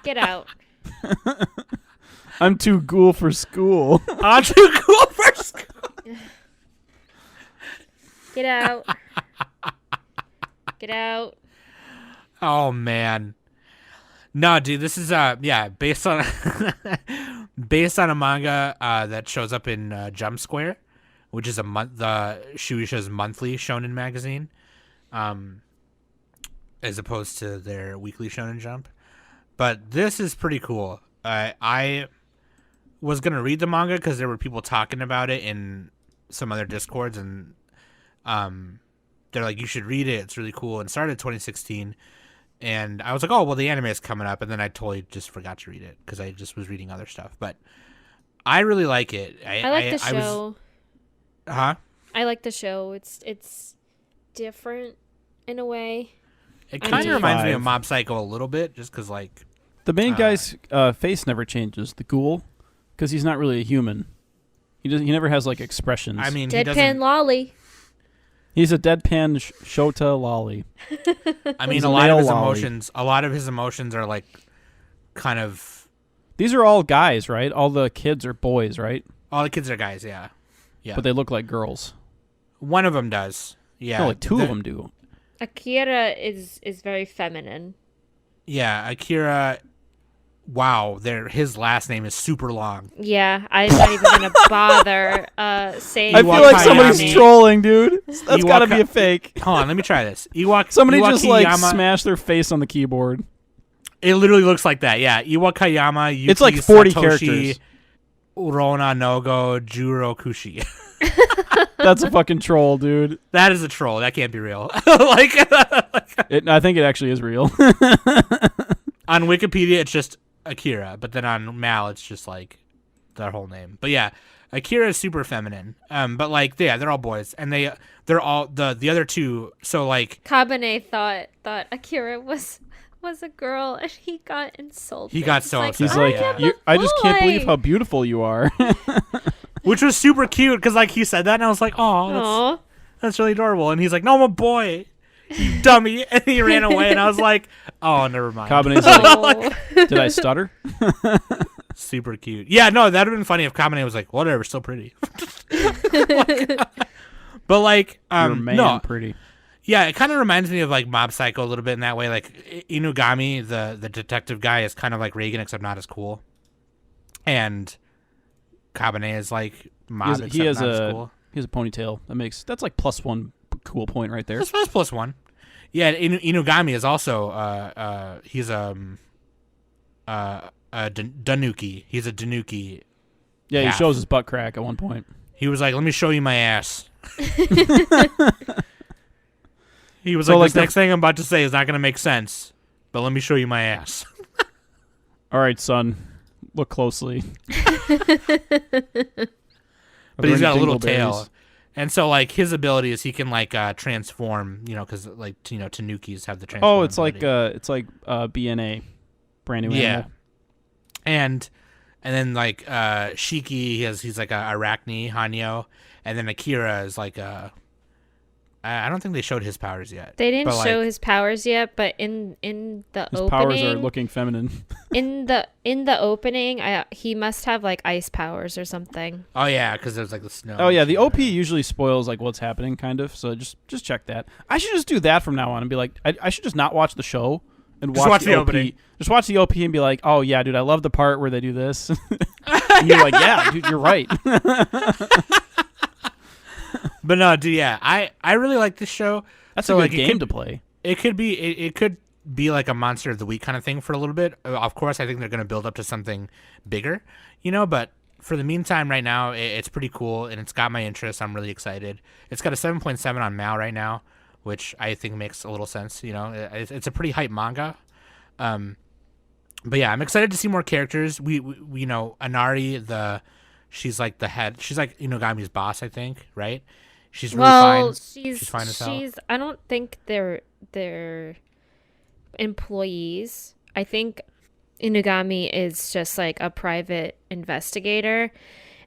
Get out. I'm too ghoul for school. I'm too cool for school. Get out. Get out. Oh man. No, dude, this is based on based on a manga that shows up in Jump Square, which is the Shueisha's monthly shonen magazine, as opposed to their weekly Shonen Jump. But this is pretty cool. I was gonna read the manga because there were people talking about it in some other Discords, and they're like, you should read it. It's really cool. And it started in 2016. And I was like, oh, well, the anime is coming up. And then I totally just forgot to read it because I just was reading other stuff. But I really like it. I like the show. Huh? I like the show. It's different in a way. It kind of reminds me of Mob Psycho a little bit, just because, like... The main guy's face never changes, the ghoul, because he's not really a human. He never has, like, expressions. I mean, he doesn't... Deadpan lolly. He's a deadpan Shota lolly. I mean, a lot of his emotions are like kind of. These are all guys, right? All the kids are boys, right? All the kids are guys, yeah. But they look like girls. One of them does, yeah. No, like two of them do. Akira is very feminine. Yeah, Akira. Wow, his last name is super long. Yeah, I'm not even gonna bother saying. I feel like somebody's trolling, dude. That's gotta be a fake. Hold on, let me try this. Somebody just like smashed their face on the keyboard. It literally looks like that. Yeah, Iwakayama. Yuki it's like 40 Satoshi, characters. Urona Nogo Jurokushi. That's a fucking troll, dude. That is a troll. That can't be real. I think it actually is real. On Wikipedia, it's just Akira, but then on Mal, it's just like their whole name. But yeah, Akira is super feminine. But like, yeah, they're all boys, and they're all the other two. So like, Kabane thought Akira was a girl, and he got insulted. He got so upset. He's like, I just can't believe how beautiful you are. Which was super cute because like he said that, and I was like, oh, that's really adorable. And he's like, no, I'm a boy. You dummy. And he ran away, and I was like, oh, never mind. Kabane's like, did I stutter? Super cute. Yeah, no, that would have been funny if Kabane was like, whatever, still pretty. But like, no, pretty. Yeah, it kind of reminds me of like Mob Psycho a little bit in that way. Like Inugami, the detective guy, is kind of like Reagan except not as cool, and Kabane is like Mob except not as cool. He has a ponytail. That's like +1 cool point right there. That's +1. Yeah, Inugami is also he's Danuki. He's a Danuki. Yeah, he shows his butt crack at one point. He was like, "Let me show you my ass." He was this next thing I'm about to say is not going to make sense, but let me show you my ass. All right, son. Look closely. But he's got a little tail. And so, like, his ability is he can, like, transform, because, like, Tanukis have the transform. Oh, it's like BNA, brand new animal. And then, like, Shiki, he's like a Arachne, Hanyo. And then Akira is like I don't think they showed his powers yet. They didn't show his powers yet, but in the his opening, powers are looking feminine. in the opening, he must have like ice powers or something. Oh yeah, because there's like the snow. Oh yeah, the OP usually spoils like what's happening, kind of. So just check that. I should just do that from now on and be like, I should just not watch the show and watch the OP. Opening. Just watch the OP and be like, oh yeah, dude, I love the part where they do this. And you're like, yeah, dude, you're right. But no, dude, yeah, I really like this show. That's a good game to play. It could be it could be like a monster of the week kind of thing for a little bit. Of course, I think they're going to build up to something bigger, but for the meantime, right now, it's pretty cool, and it's got my interest. I'm really excited. It's got a 7.7 on Mal right now, which I think makes a little sense. It's a pretty hype manga. But yeah, I'm excited to see more characters. We Inari, she's like the head. She's like Inugami's boss, I think, right? She's really fine. She's fine as hell. I don't think they're employees. I think Inugami is just like a private investigator,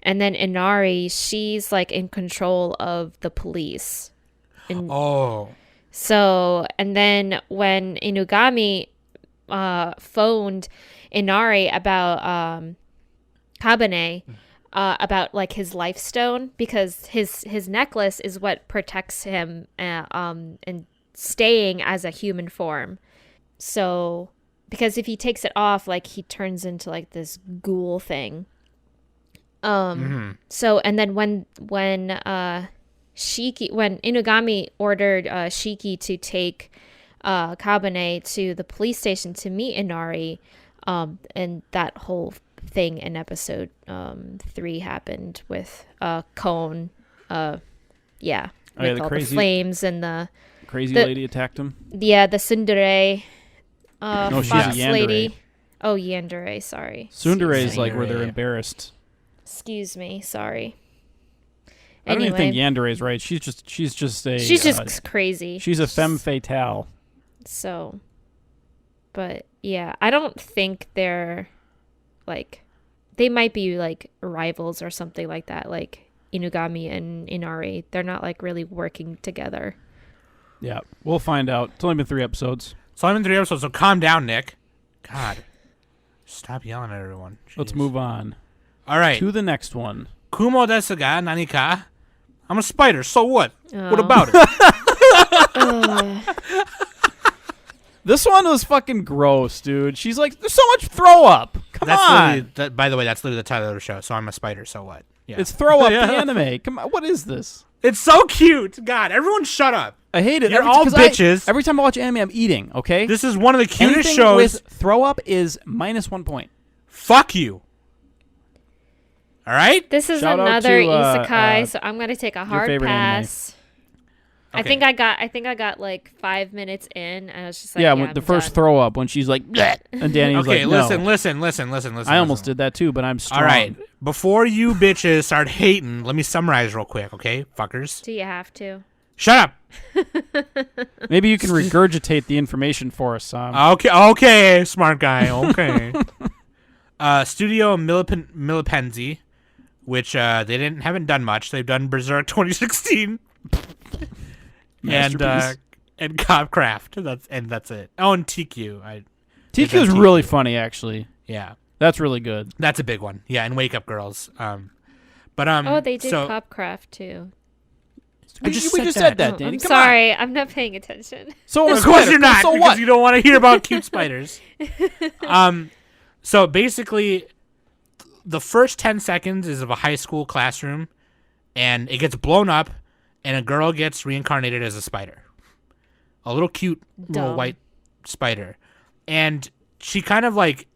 and then Inari, she's like in control of the police. So, and then when Inugami phoned Inari about Kabane, about like his life stone, because his necklace is what protects him and staying as a human form. So because if he takes it off, like he turns into like this ghoul thing. So and then when Inugami ordered Shiki to take Kabane to the police station to meet Inari, and that whole thing in episode 3 happened with Cone. With all the flames and the crazy lady attacked him. Yeah, the tsundere she's fox a yandere. lady. Oh, yandere, sorry. Tsundere is like where they're embarrassed. Excuse me, sorry. I don't even think yandere is right. She's just crazy. She's a femme fatale. So, but yeah, I don't think they're like, they might be like rivals or something like that. Like Inugami and Inari, they're not like really working together. Yeah, we'll find out. It's only been 3 episodes. So calm down, Nick. God, stop yelling at everyone. Jeez. Let's move on. All right. To the next one. Kumo desu ga nani ka? I'm a spider, so what? What about it? This one was fucking gross, dude. She's like, there's so much throw up. Come on. By the way, that's literally the title of the show. So I'm a spider, so what? Yeah. It's throw up the anime. Come on, what is this? It's so cute. God, everyone shut up. I hate it. You're all bitches. Every time I watch anime, I'm eating, okay? This is one of the cutest Anything shows. with throw up is -1 point. Fuck you. All right? This is Shout out another to, isekai, so I'm gonna take a hard favorite pass. Okay. I think I got like 5 minutes in, and I was just like, yeah, when when the I'm first done. throw up when she's like, bleh, and Danny was Okay, like, no. listen. I almost did that too, but I'm strong. All right. Before you bitches start hating, let me summarize real quick, okay, fuckers? Do you have to? Shut up. Maybe you can regurgitate the information for us, Sam. Okay, smart guy. Okay. Studio Milipenzi, which they haven't done much. They've done Berserk 2016. and Copcraft. That's it. Oh, and TQ. TQ is really funny, actually. Yeah. That's really good. That's a big one. Yeah, and Wake Up Girls. Oh, they did Copcraft too. We just said that, Danny. I'm Come sorry, I'm not paying attention. So of course you're not, so because what? you don't want to hear about cute spiders. So basically, the first 10 seconds is of a high school classroom, and it gets blown up, and a girl gets reincarnated as a spider. A little cute little white spider. And she kind of like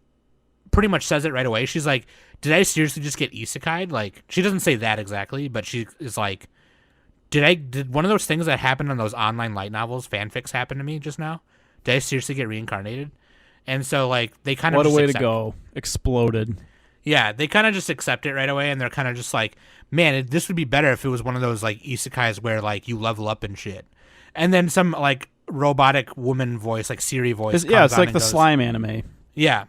pretty much says it right away. She's like, did I seriously just get isekai'd? Like, she doesn't say that exactly, but she is like, did one of those things that happened on those online light novels, fanfics, happen to me just now? Did I seriously get reincarnated? And so, like, they kind of What a just way accept to go. Exploded. Yeah, they kind of just accept it right away, and they're kind of just like, man, this would be better if it was one of those, like, isekais where, like, you level up and shit. And then some, like, robotic woman voice, like Siri voice Yeah, it's like the slime anime. Yeah.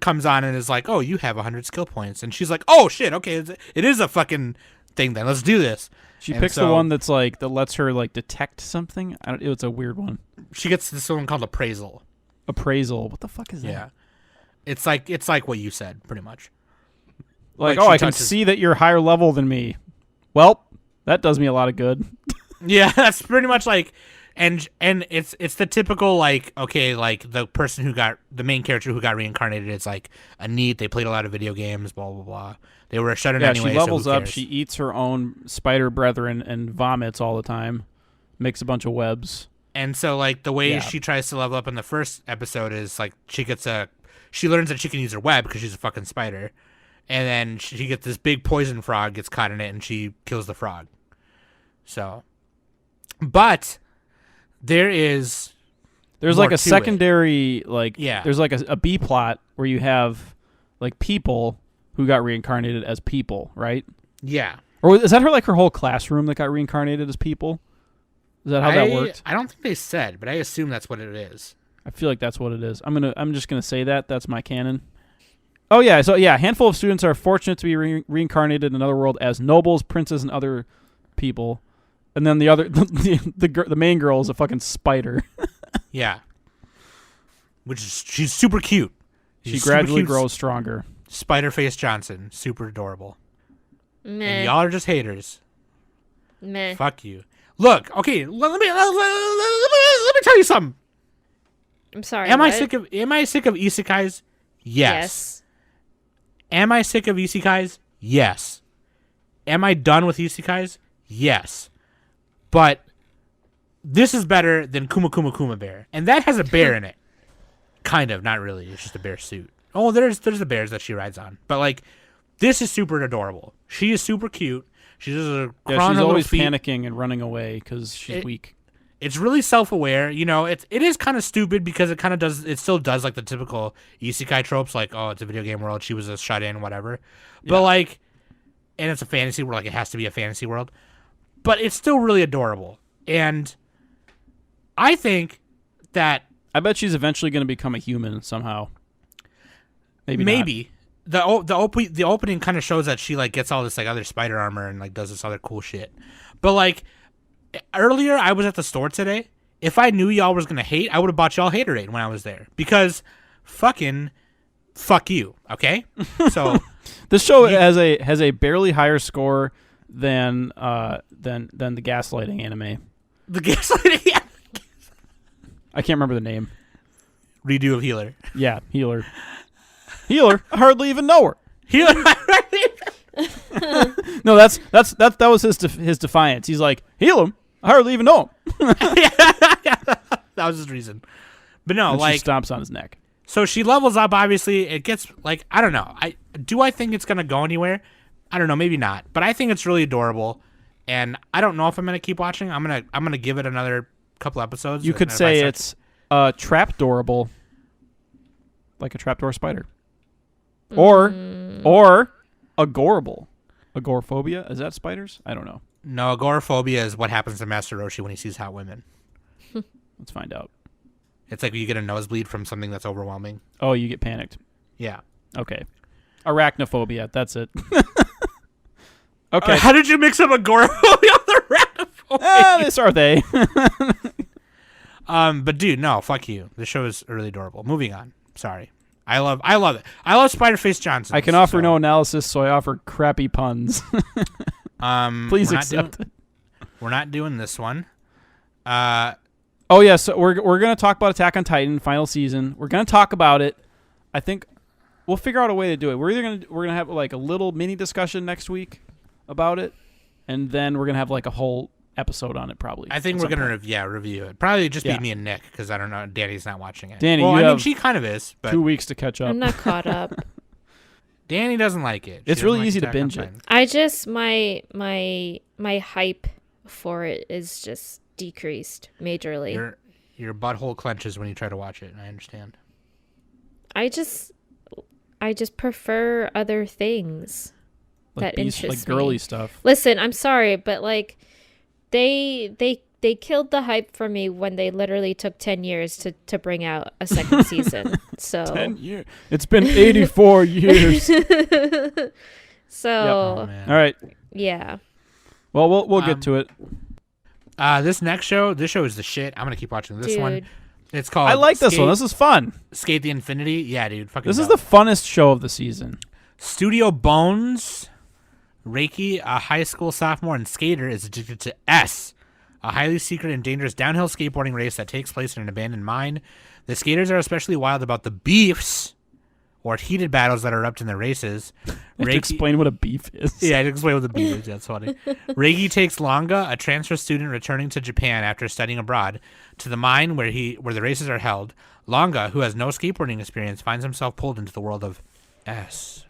Comes on and is like, oh, you have 100 skill points. And she's like, oh, shit, okay, it is a fucking thing then. Let's do this. She picks the one that's like, that lets her, like, detect something. It's a weird one. She gets this one called appraisal. Appraisal. What the fuck is that? Yeah. It's like what you said, pretty much. Like she I can touches- see that you're higher level than me. Well, that does me a lot of good. Yeah, that's pretty much like, and it's the typical, like, okay, like the person the main character who got reincarnated is like a NEET. They played a lot of video games, blah blah blah. They were shut in anyway. She levels so who up. cares? She eats her own spider brethren and vomits all the time. Makes a bunch of webs. And so, like, the way Yeah. she tries to level up in the first episode is, like, she learns that she can use her web because she's a fucking spider. And then she gets this big poison frog, gets caught in it, and she kills the frog. So, but there's like more a to secondary, like, Yeah. there's like a B plot where you have, like, people who got reincarnated as people, right? Yeah. Or is that her whole classroom that got reincarnated as people? Is that how that worked? I don't think they said, but I assume that's what it is. I feel like that's what it is. I'm just gonna say that. That's my canon. Oh yeah, so yeah, a handful of students are fortunate to be reincarnated in another world as nobles, princes, and other people. And then the main girl is a fucking spider. Yeah. She's super cute. She She's super gradually cute. grows stronger. Spider-Face Johnson, super adorable. Meh. And y'all are just haters. Meh. Fuck you. Look, okay, let me tell you something. I'm sorry. Am I what? sick of isekais? Yes. Am I sick of isekais? Yes. Am I done with isekais? Yes. But this is better than Kuma Kuma Kuma Bear. And that has a bear in it. Kind of, not really. It's just a bear suit. Oh, there's the bears that she rides on. But, like, this is super adorable. She is super cute. She does a Yeah, she's her always feet. panicking and running away because she's weak. It's really self-aware. You know, it is kind of stupid because it still does, like, the typical isekai tropes, like, oh, it's a video game world, she was a shut-in, whatever. But, like, and it's a fantasy world, like, it has to be a fantasy world. But it's still really adorable. And I think that... I bet she's eventually going to become a human somehow. Maybe. The opening kind of shows that she, like, gets all this, like, other spider armor and, like, does this other cool shit. But, like, earlier I was at the store today. If I knew y'all was gonna hate, I would have bought y'all Haterade when I was there. Because fucking fuck you, okay? So This show has a barely higher score than the gaslighting anime. the gaslighting I can't remember the name. redo of Healer. Yeah, Healer. Healer. I hardly even know her. Healer. No, that was his defiance. He's like, heal him. I hardly even know him. That was his reason. But no, And like, she stomps on his neck. so she levels up. Obviously, it gets, like, I don't know. I think it's gonna go anywhere? I don't know. Maybe not. But I think it's really adorable, and I don't know if I'm gonna keep watching. I'm gonna give it another couple episodes. You could say it's trapdoorable, like a trapdoor spider, or agorable. Agoraphobia, is that spiders? I don't know. No, agoraphobia is what happens to Master Roshi when he sees hot women. Let's find out. It's like you get a nosebleed from something that's overwhelming. Oh, you get panicked. Yeah. Okay. Arachnophobia, that's it. Okay. How did you mix up agoraphobia with arachnophobia? This are they. But dude, no, fuck you. The show is really adorable. Moving on. Sorry. I love it. I love Spider-Face Johnson. I can offer no analysis, so I offer crappy puns. Please accept it. We're not doing this one. Oh yeah, so we're gonna talk about Attack on Titan final season. We're gonna talk about it. I think we'll figure out a way to do it. We're gonna have like a little mini discussion next week about it, and then we're gonna have like a whole episode on it probably. I think we're gonna review it. Probably just be me and Nick because I don't know. Danny's not watching it. Danny, well, you I mean, have she kind of is, but 2 weeks to catch up. I'm not caught up. Danny doesn't like it. It's really easy to binge it. I just my hype for it is just decreased majorly. Your butthole clenches when you try to watch it, and I understand. I just prefer other things Like that interest like girly me. stuff. Listen, I'm sorry, but like they killed the hype for me when they literally took 10 years to bring out a second season. So 10 years. It's been 84 years. So Oh, man. All right. yeah. Well, we'll get to it. This show is the shit. I'm gonna keep watching this one. Dude. It's called. I like this one. Sk8 This is fun. Sk8 the Infinity. Yeah, dude. Fucking. This is dope. the funnest show of the season. Studio Bones. Reiki, a high school sophomore and skater, is addicted to S, a highly secret and dangerous downhill skateboarding race that takes place in an abandoned mine. The skaters are especially wild about the beefs or heated battles that erupt in the races. To explain what a beef is. Yeah, I explain what the beef is. That's funny. Reiki takes Longa, a transfer student returning to Japan after studying abroad, to the mine where the races are held. Longa, who has no skateboarding experience, finds himself pulled into the world of S.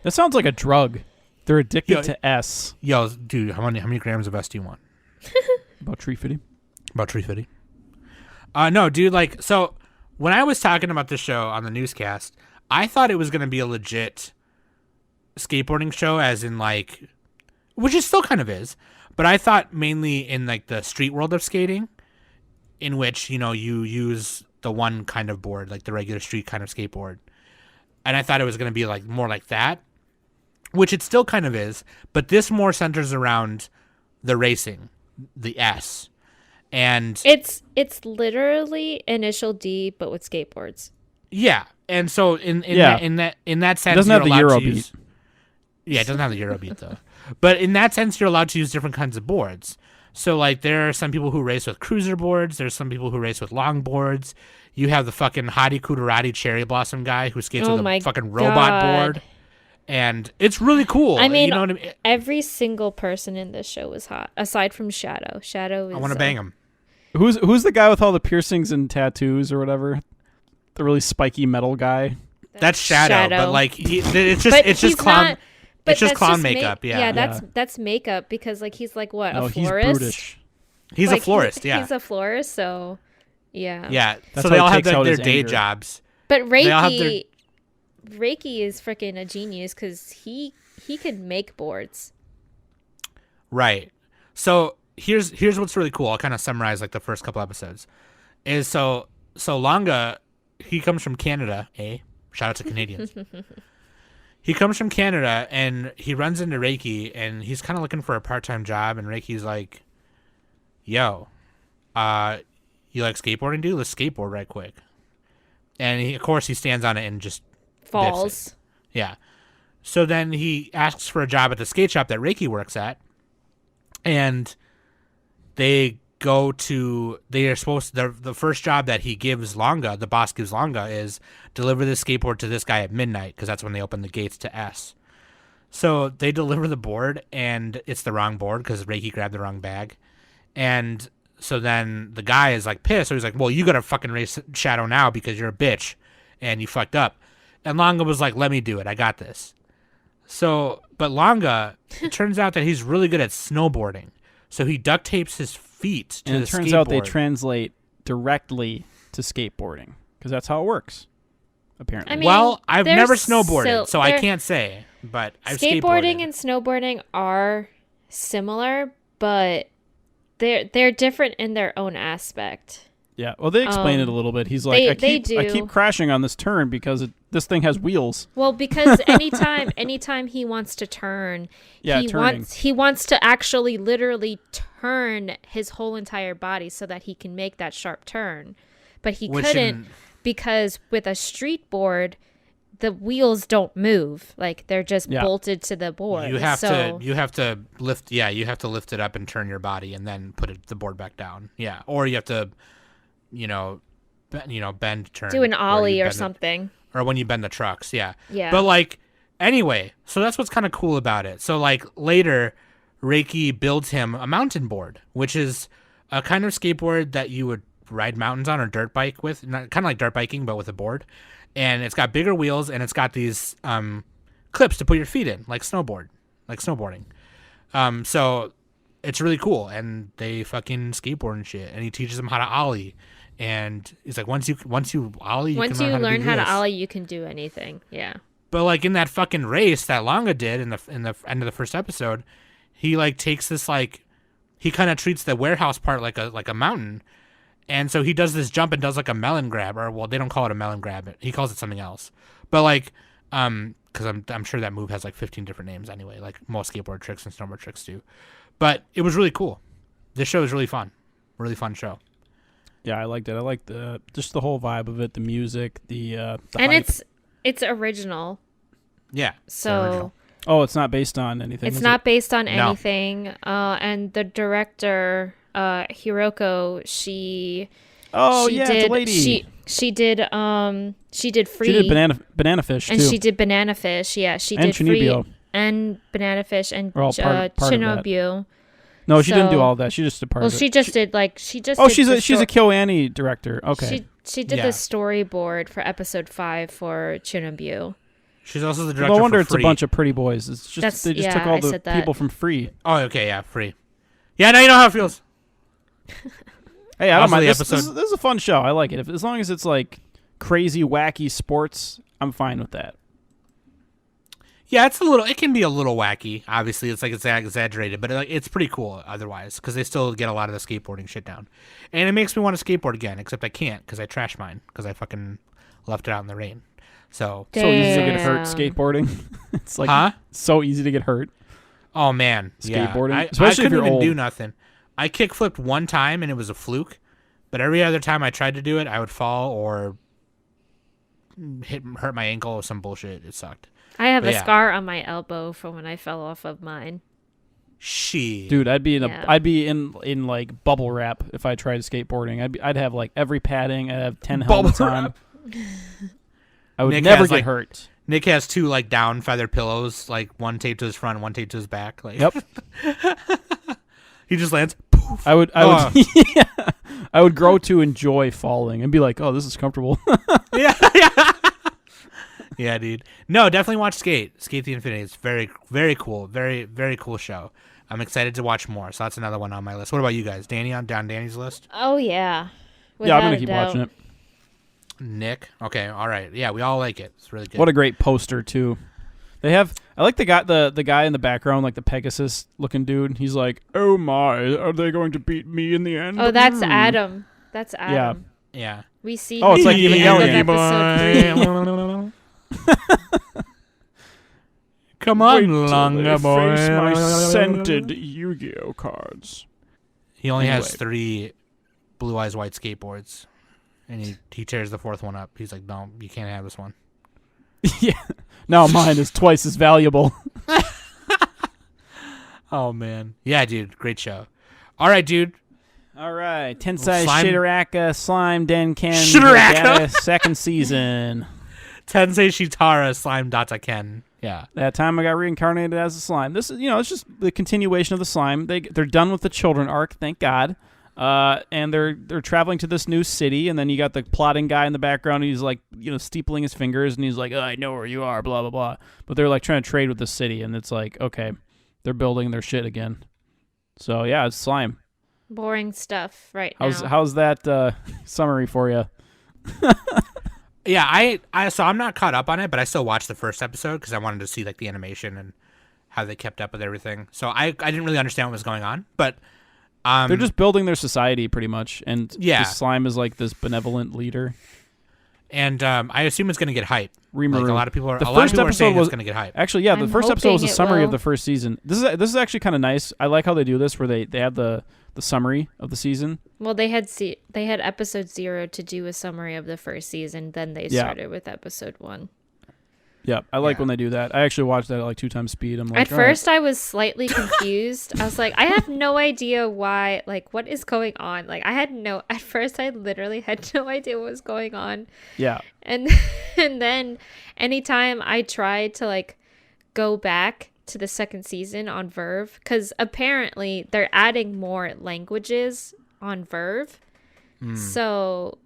That sounds like a drug. They're addicted to S. Yo, dude, how many grams of S do you want? About 350. About 350. No, dude, like, so when I was talking about this show on the newscast, I thought it was going to be a legit skateboarding show, as in, like, which it still kind of is, but I thought mainly in, like, the street world of skating, in which, you know, you use the one kind of board, like the regular street kind of skateboard. And I thought it was going to be, like, more like that, which it still kind of is, but this more centers around the racing, the S. And it's literally Initial D, but with skateboards. Yeah, and so in that sense, it doesn't have the Euro beat. Yeah, it doesn't have the Euro beat though. But in that sense, you're allowed to use different kinds of boards. So like, there are some people who race with cruiser boards. There's some people who race with long boards. You have the fucking Hadi Kudarati cherry blossom guy who skates with a fucking robot board, and it's really cool. I mean, you know what I mean? Every single person in this show was hot, aside from Shadow. Shadow is. I want to bang him. Who's the guy with all the piercings and tattoos or whatever? The really spiky metal guy. That's Shadow. But like, it's just clown. It's just clown makeup. That's makeup, because like he's like what, no, a florist? He's brutish. He's like, a florist. He's a florist, so yeah. Yeah. That's so they all have their their day jobs. But Reiki is freaking a genius, because he could make boards. Right. So here's what's really cool. I'll kind of summarize like the first couple episodes. Is so Longa, he comes from Canada. Shout out to Canadians. He comes from Canada and he runs into Reiki, and he's kind of looking for a part-time job, and Reiki's like, "Yo, you like skateboarding, dude? Let's skateboard right quick." And of course he stands on it and just falls. Yeah. So then he asks for a job at the skate shop that Reiki works at, and the first job that he gives Longa, the boss gives Longa, is deliver the skateboard to this guy at midnight, because that's when they open the gates to S. So they deliver the board, and it's the wrong board because Reiki grabbed the wrong bag. And so then the guy is like pissed. So he's like, "Well, you got to fucking race Shadow now because you're a bitch and you fucked up." And Longa was like, "Let me do it. I got this." So, but Longa, it turns out that he's really good at snowboarding. So he duct tapes his feet to the skateboard. And it turns out they translate directly to skateboarding, because that's how it works, apparently. I mean, well, I've never snowboarded, so I can't say, but I've skateboarding and snowboarding are similar, but they're different in their own aspect. Yeah, well, they explain it a little bit. He's like, I keep crashing on this turn because this thing has wheels. Well, because anytime he wants to turn, he wants to actually literally turn his whole entire body so that he can make that sharp turn. But he couldn't, because with a street board, the wheels don't move. Like, they're just bolted to the board. You have to lift it up and turn your body and then put the board back down. Yeah, or you have to bend, turn. Do an ollie or something. Or when you bend the trucks, yeah. Yeah. But like, anyway, so that's what's kind of cool about it. So like later, Reiki builds him a mountain board, which is a kind of skateboard that you would ride mountains on or dirt bike with, kind of like dirt biking, but with a board. And it's got bigger wheels, and it's got these clips to put your feet in, like snowboarding. So it's really cool, and they fucking skateboard and shit. And he teaches them how to ollie, and he's like, once you ollie, once you learn how to ollie, you can do anything. Yeah. But like in that fucking race that Longa did in the end of the first episode, he like takes this like, he kind of treats the warehouse part like a mountain, and so he does this jump and does like a melon grab, or well, they don't call it a melon grab, he calls it something else. But like, because I'm sure that move has like 15 different names anyway, like most skateboard tricks and snowboard tricks do. But it was really cool. This show is really fun show. Yeah, I liked it. I liked just the whole vibe of it, the music, the and hype. It's original. Yeah. So original. Oh, it's not based on anything. It's not based on anything. And the director, Hiroko, she Oh she yeah, did, it's a lady. She did Free. She did banana fish and too. she did Banana Fish. Yeah, she And did Free Chunibyo. and Banana Fish and Or all part of that. Chinobyu. No, she didn't do So- all of that. She just did part Well, of it. she just did like she just. Oh, did she's the a KyoAni director. Okay. She did Yeah. the storyboard for episode 5 for Chinobyu. She's also the director No wonder for it's Free. a bunch of pretty boys. It's just That's- they just yeah, took all I the said that. people from Free. Oh, okay, yeah, Free. Yeah, now you know how it feels. Hey, I don't Also mind. the This episode- is a fun show. I like it. As long as it's like crazy, wacky sports, I'm fine with that. Yeah, it can be a little wacky. Obviously, it's exaggerated, but it's pretty cool otherwise because they still get a lot of the skateboarding shit down. And it makes me want to skateboard again, except I can't because I trashed mine because I fucking left it out in the rain. So, So easy to get hurt Damn. skateboarding. It's like huh? so easy to get hurt. Oh man, yeah. Skateboarding? I Especially if couldn't you're even old. do nothing. I kickflipped one time and it was a fluke, but every other time I tried to do it, I would fall or hurt my ankle or some bullshit. It sucked. I have But a yeah. scar on my elbow from when I fell off of mine. Shit. Dude, I'd be Yeah. I'd be in like bubble wrap if I tried skateboarding. I'd have like every padding. I'd have 10 Bubble helmets on. wrap. I would Nick never has, get like- hurt. Nick has 2 like down feather pillows, like one taped to his front, one taped to his back. Like, Yep. he just lands. I would Oh. yeah. I would grow to enjoy falling and be like, "Oh, this is comfortable." Yeah. Yeah, dude. No, definitely watch Sk8 the Infinity. It's very, very cool. Very, very cool show. I'm excited to watch more. So that's another one on my list. What about you guys? Danny down Danny's list? Oh yeah. Yeah, I'm Without gonna a keep doubt. watching it. Nick? Okay, all right. Yeah, we all like it. It's really good. What a great poster too. They have. I like the guy in the background, like the Pegasus looking dude. He's like, "Oh my, are they going to beat me in the end?" Oh, that's Adam. That's Adam. Yeah. We see. Oh, it's him like at the end of Evangelion. episode 3. Come Wait on, till they longer boy. face my scented Yu-Gi-Oh cards. He only has Anyway. 3 blue eyes white skateboards, and he tears the 4th one up. He's like, "No, you can't have this one." Yeah. Now mine is twice as valuable. Oh man. Yeah, dude. Great show. All right, dude. All right, Tensei Slime- Shitaraka Slime Denken Shitaraka? Datta second season. Tensei Shitara Slime Datta Ken. Yeah. That time I got reincarnated as a slime. This is, it's just the continuation of the slime. They're done with the children arc, thank God. And they're traveling to this new city, and then you got the plotting guy in the background. And he's like, steepling his fingers, and he's like, "Oh, I know where you are," blah blah blah. But they're like trying to trade with the city, and it's like, okay, they're building their shit again. So yeah, it's slime. Boring stuff right now. How's that summary for you? Yeah, I so I'm not caught up on it, but I still watched the first episode because I wanted to see like the animation and how they kept up with everything. So I didn't really understand what was going on, but They're just building their society pretty much, and Yeah. the slime is like this benevolent leader. and I assume it's gonna get hype. Rimuru. Like a lot of people are. The A lot of first people are episode saying was it's gonna get hype. actually, yeah. The I'm first episode was a hoping it summary of will. the first season. This is actually kind of nice. I like how they do this, where they have the summary of the season. Well, they had episode 0 to do a summary of the first season. Then they Yeah. started with episode 1. Yeah, I like Yeah. when they do that. I actually watched that at like 2 times speed. I'm like, At all right. first, I was slightly confused. I was like, I have no idea why. Like, what is going on? Like, At first, I literally had no idea what was going on. Yeah, And and then anytime I tried to like go back to the second season on Verve, because apparently they're adding more languages on Verve. So,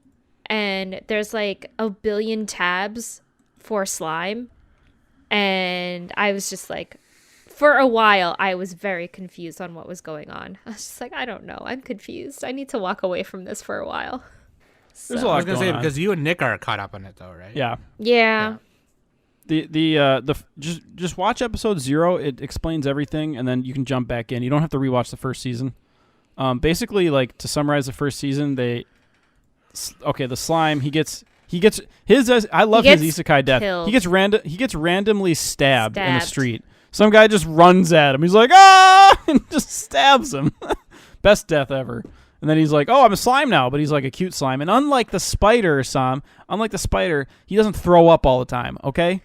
and there's like a billion tabs for slime. And I was just like, for a while, I was very confused on what was going on. I was just like, I don't know. I'm confused. I need to walk away from this for a while. There's a So, lot I was gonna going say on. because you and Nick are caught up on it though, right? yeah. yeah. Just watch episode 0. It explains everything, and then you can jump back in. You don't have to rewatch the first season. Basically, like to summarize the first season, the slime he gets his. I love his gets isekai death. killed. He gets randomly stabbed in the Stabbed. street. Some guy just runs at him. He's like, "Ah!" and just stabs him. Best death ever. And then he's like, "Oh, I'm a slime now," but he's like a cute slime. And unlike the spider, he doesn't throw up all the time. Okay.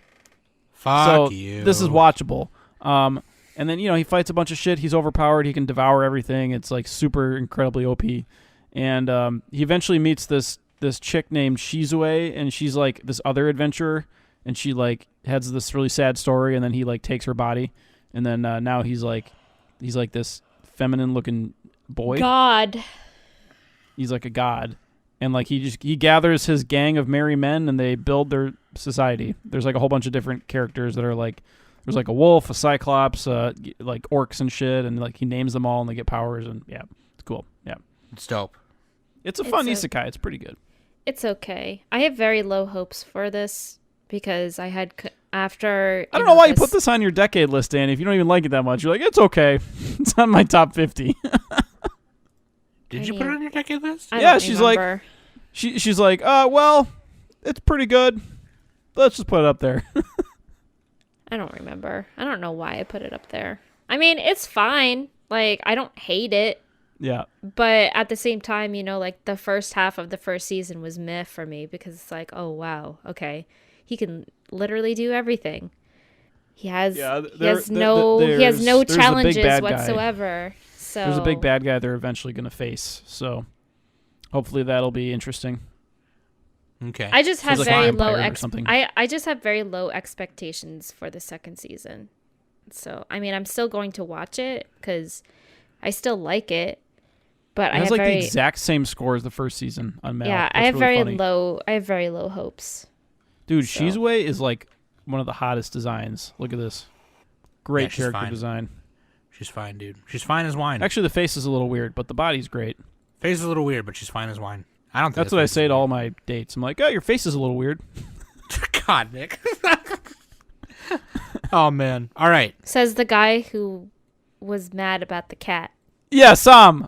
Fuck So you. this is watchable. And then he fights a bunch of shit. He's overpowered. He can devour everything. It's like super incredibly OP. and he eventually meets this chick named Shizue, and she's like this other adventurer, and she like has this really sad story, and then he like takes her body, and then now he's like this feminine looking boy. God. He's like a god, and like he gathers his gang of merry men, and they build their society. There's like a whole bunch of different characters that are like, there's like a wolf, a cyclops, like orcs and shit, and like he names them all, and they get powers, and yeah, it's cool. Yeah, It's dope. it's a fun isekai. It's pretty good. It's okay. I have very low hopes for this because I had after. I don't know why you put this on your decade list, Danny. If you don't even like it that much, you're like, it's okay. It's on my top 50. Did you put it on your decade list? I Yeah, don't she's remember. she's like, well, it's pretty good. Let's just put it up there. I don't remember. I don't know why I put it up there. I mean, it's fine. Like, I don't hate it. Yeah. But at the same time, you know, like the first half of the first season was meh for me because it's like, oh, wow. Okay. He can literally do everything. He has no there's challenges a big bad whatsoever. So There's a big bad guy they're eventually going to face. So hopefully that'll be interesting. Okay. I just have Sounds like very a low vampire or something. I just have very low expectations for the second season. So, I mean, I'm still going to watch it cuz I still like it. But It has like the exact same score as the first season on Mal. Yeah, That's I have really funny. I have very low hopes. Dude, so. Shizue is like one of the hottest designs. Look at this. Great Yeah, she's character fine. design. She's fine, dude. She's fine as wine. Actually, the face is a little weird, but the body's great. Face is a little weird, but she's fine as wine. I don't think That's what I say to all my dates. I'm like, oh, your face is a little weird. God, Nick. Oh, man. All right. Says the guy who was mad about the cat. Yeah, Sam.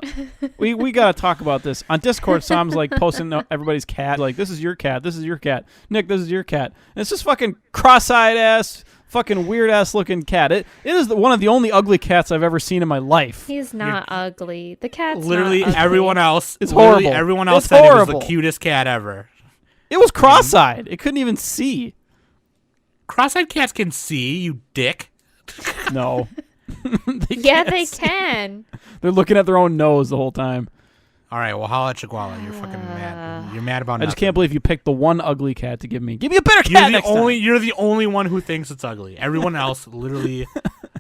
we gotta talk about this on Discord. Sam's like posting everybody's cat. Like, this is your cat. This is your cat. Nick, this is your cat. And it's this fucking cross-eyed ass, fucking weird ass looking cat. It is one of the only ugly cats I've ever seen in my life. He's not ugly. The cat's Literally not ugly. everyone else. It's literally horrible. Everyone else It's said it was horrible. the cutest cat ever. It was cross-eyed. It couldn't even see. Cross-eyed cats can see, you dick. No. Yeah, can't they see. can. They're looking at their own nose the whole time. All right, well, holla at Chihuahua. You're fucking mad. You're mad about I nothing. just can't believe you picked the one ugly cat to give me. Give me a better cat You're the next only. time. You're the only one who thinks it's ugly. Everyone else literally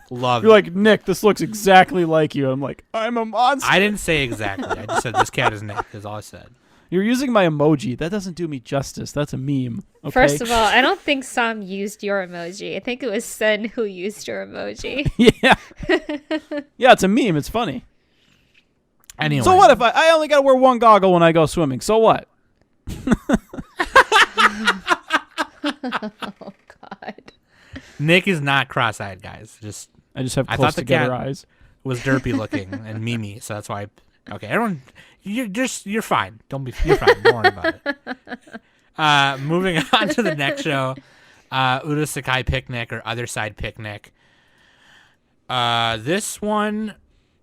loves. You're like, Nick, this looks exactly like you. I'm like, I'm a monster. I didn't say exactly. I just said this cat is Nick. Is all I said. You're using my emoji. That doesn't do me justice. That's a meme. Okay? First of all, I don't think Sam used your emoji. I think it was Sen who used your emoji. yeah. Yeah, it's a meme. It's funny. Anyway. So what if I only got to wear one goggle when I go swimming? So what? Oh, God. Nick is not cross-eyed, guys. I just have I close thought the together cat- eyes. Was derpy looking and Mimi, so that's why. Okay, everyone, you're fine. You're fine. Don't worry about it. Moving on to the next show, Urasekai Picnic or Otherside Picnic. This one,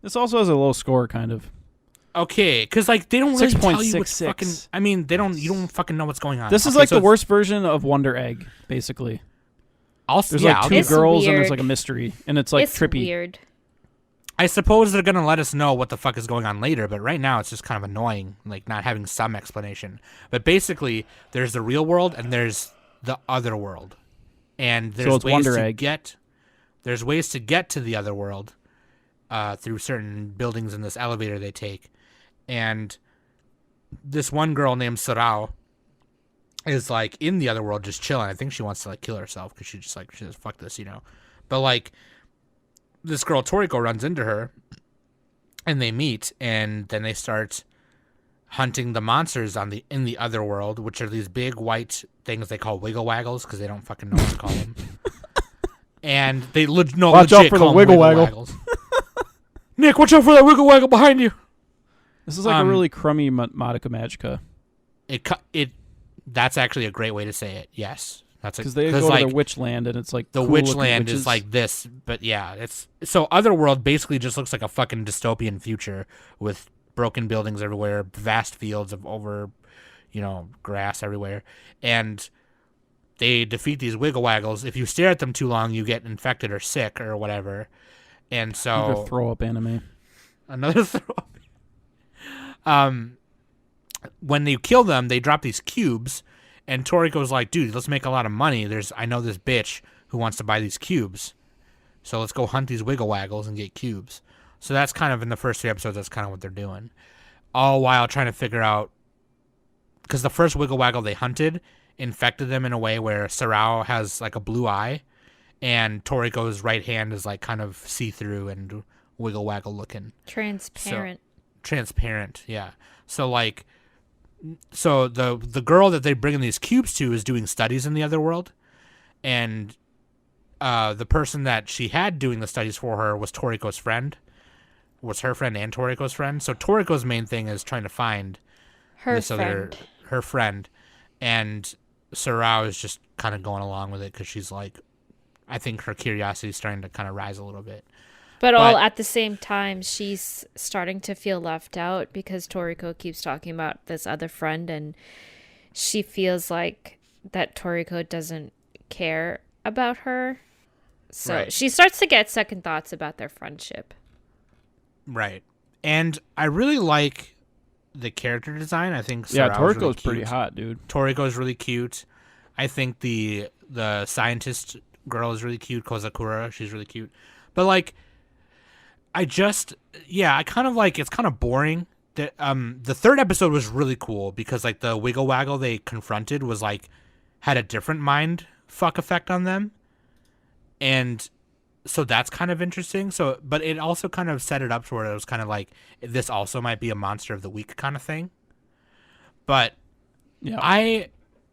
This also has a low score, kind of. okay, because like they don't really tell you what's 6.66. fucking. I mean, they don't. You don't fucking know what's going on. This is Okay, like so the it's- worst version of Wonder Egg, basically. Also, There's yeah, like two It's girls and there's weird. like a mystery, and it's like It's trippy. weird. I suppose they're gonna let us know what the fuck is going on later, but right now it's just kind of annoying, like not having some explanation. But basically, there's the real world and there's the other world, and there's it's ways Wonder to Egg. there's ways to get to the other world through certain buildings in this elevator they take, and this one girl named Sorao is like in the other world just chilling. I think she wants to like kill herself because she says fuck this, but like. This girl Toriko runs into her, and they meet, and then they start hunting the monsters in the other world, which are these big white things they call wiggle waggles because they don't fucking know what to call them. And they Watch legit out for call the them wiggle waggle. waggles. Nick, watch out for that wiggle waggle behind you. This is like a really crummy Madoka Magica. That's actually a great way to say it. Yes. Because they go to the witch land, and it's like the cool witch looking land witches. is like this, but yeah, it's so Otherworld basically just looks like a fucking dystopian future with broken buildings everywhere, vast fields of grass everywhere, and they defeat these wiggle waggles. If you stare at them too long, you get infected or sick or whatever, and so Another throw up anime. another throw up. when they kill them, they drop these cubes, and Toriko's like, dude, let's make a lot of money. I know this bitch who wants to buy these cubes. So let's go hunt these wiggle waggles and get cubes. So that's kind of in the first 3 episodes, that's kind of what they're doing. All while trying to figure out, because the first wiggle waggle they hunted infected them in a way where Sarao has like a blue eye, and Toriko's right hand is like kind of see-through and wiggle waggle looking. Transparent. Transparent, yeah. So like, so the girl that they bring in these cubes to is doing studies in the other world, and the person that she had doing the studies for her was Toriko's friend, was her friend and Toriko's friend. So Toriko's main thing is trying to find her friend, and Sarao is just kind of going along with it because she's like, I think her curiosity is starting to kind of rise a little bit. But all at the same time, she's starting to feel left out because Toriko keeps talking about this other friend, and she feels like that Toriko doesn't care about her. So she starts to get second thoughts about their friendship. Right. And I really like the character design. I think Sarao's Toriko's pretty hot, dude. Toriko's really cute. I think the scientist girl is really cute. Kozakura, she's really cute. But like, I kind of like, it's kind of boring. The 3rd episode was really cool because like the wiggle waggle they confronted was like, had a different mind fuck effect on them. And so that's kind of interesting. So, but it also kind of set it up to where it was kind of like, this also might be a monster of the week kind of thing. But yeah,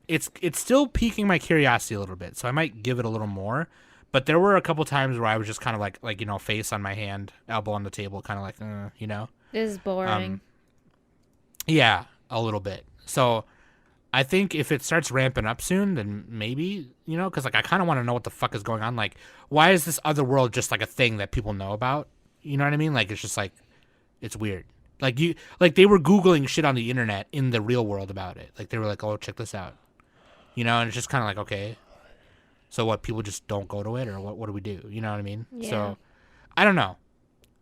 it's still piquing my curiosity a little bit. So I might give it a little more. But there were a couple times where I was just kind of like, you know, face on my hand, elbow on the table, kind of like, you know. This is boring. Yeah, a little bit. So I think if it starts ramping up soon, then maybe, you know, because like I kind of want to know what the fuck is going on. Like, why is this other world just like a thing that people know about? You know what I mean? Like, it's just like, it's weird. Like they were Googling shit on the internet in the real world about it. Like they were like, oh, check this out. You know, and it's just kind of like, okay. So what, people just don't go to it, or what do we do? You know what I mean? Yeah. So, I don't know.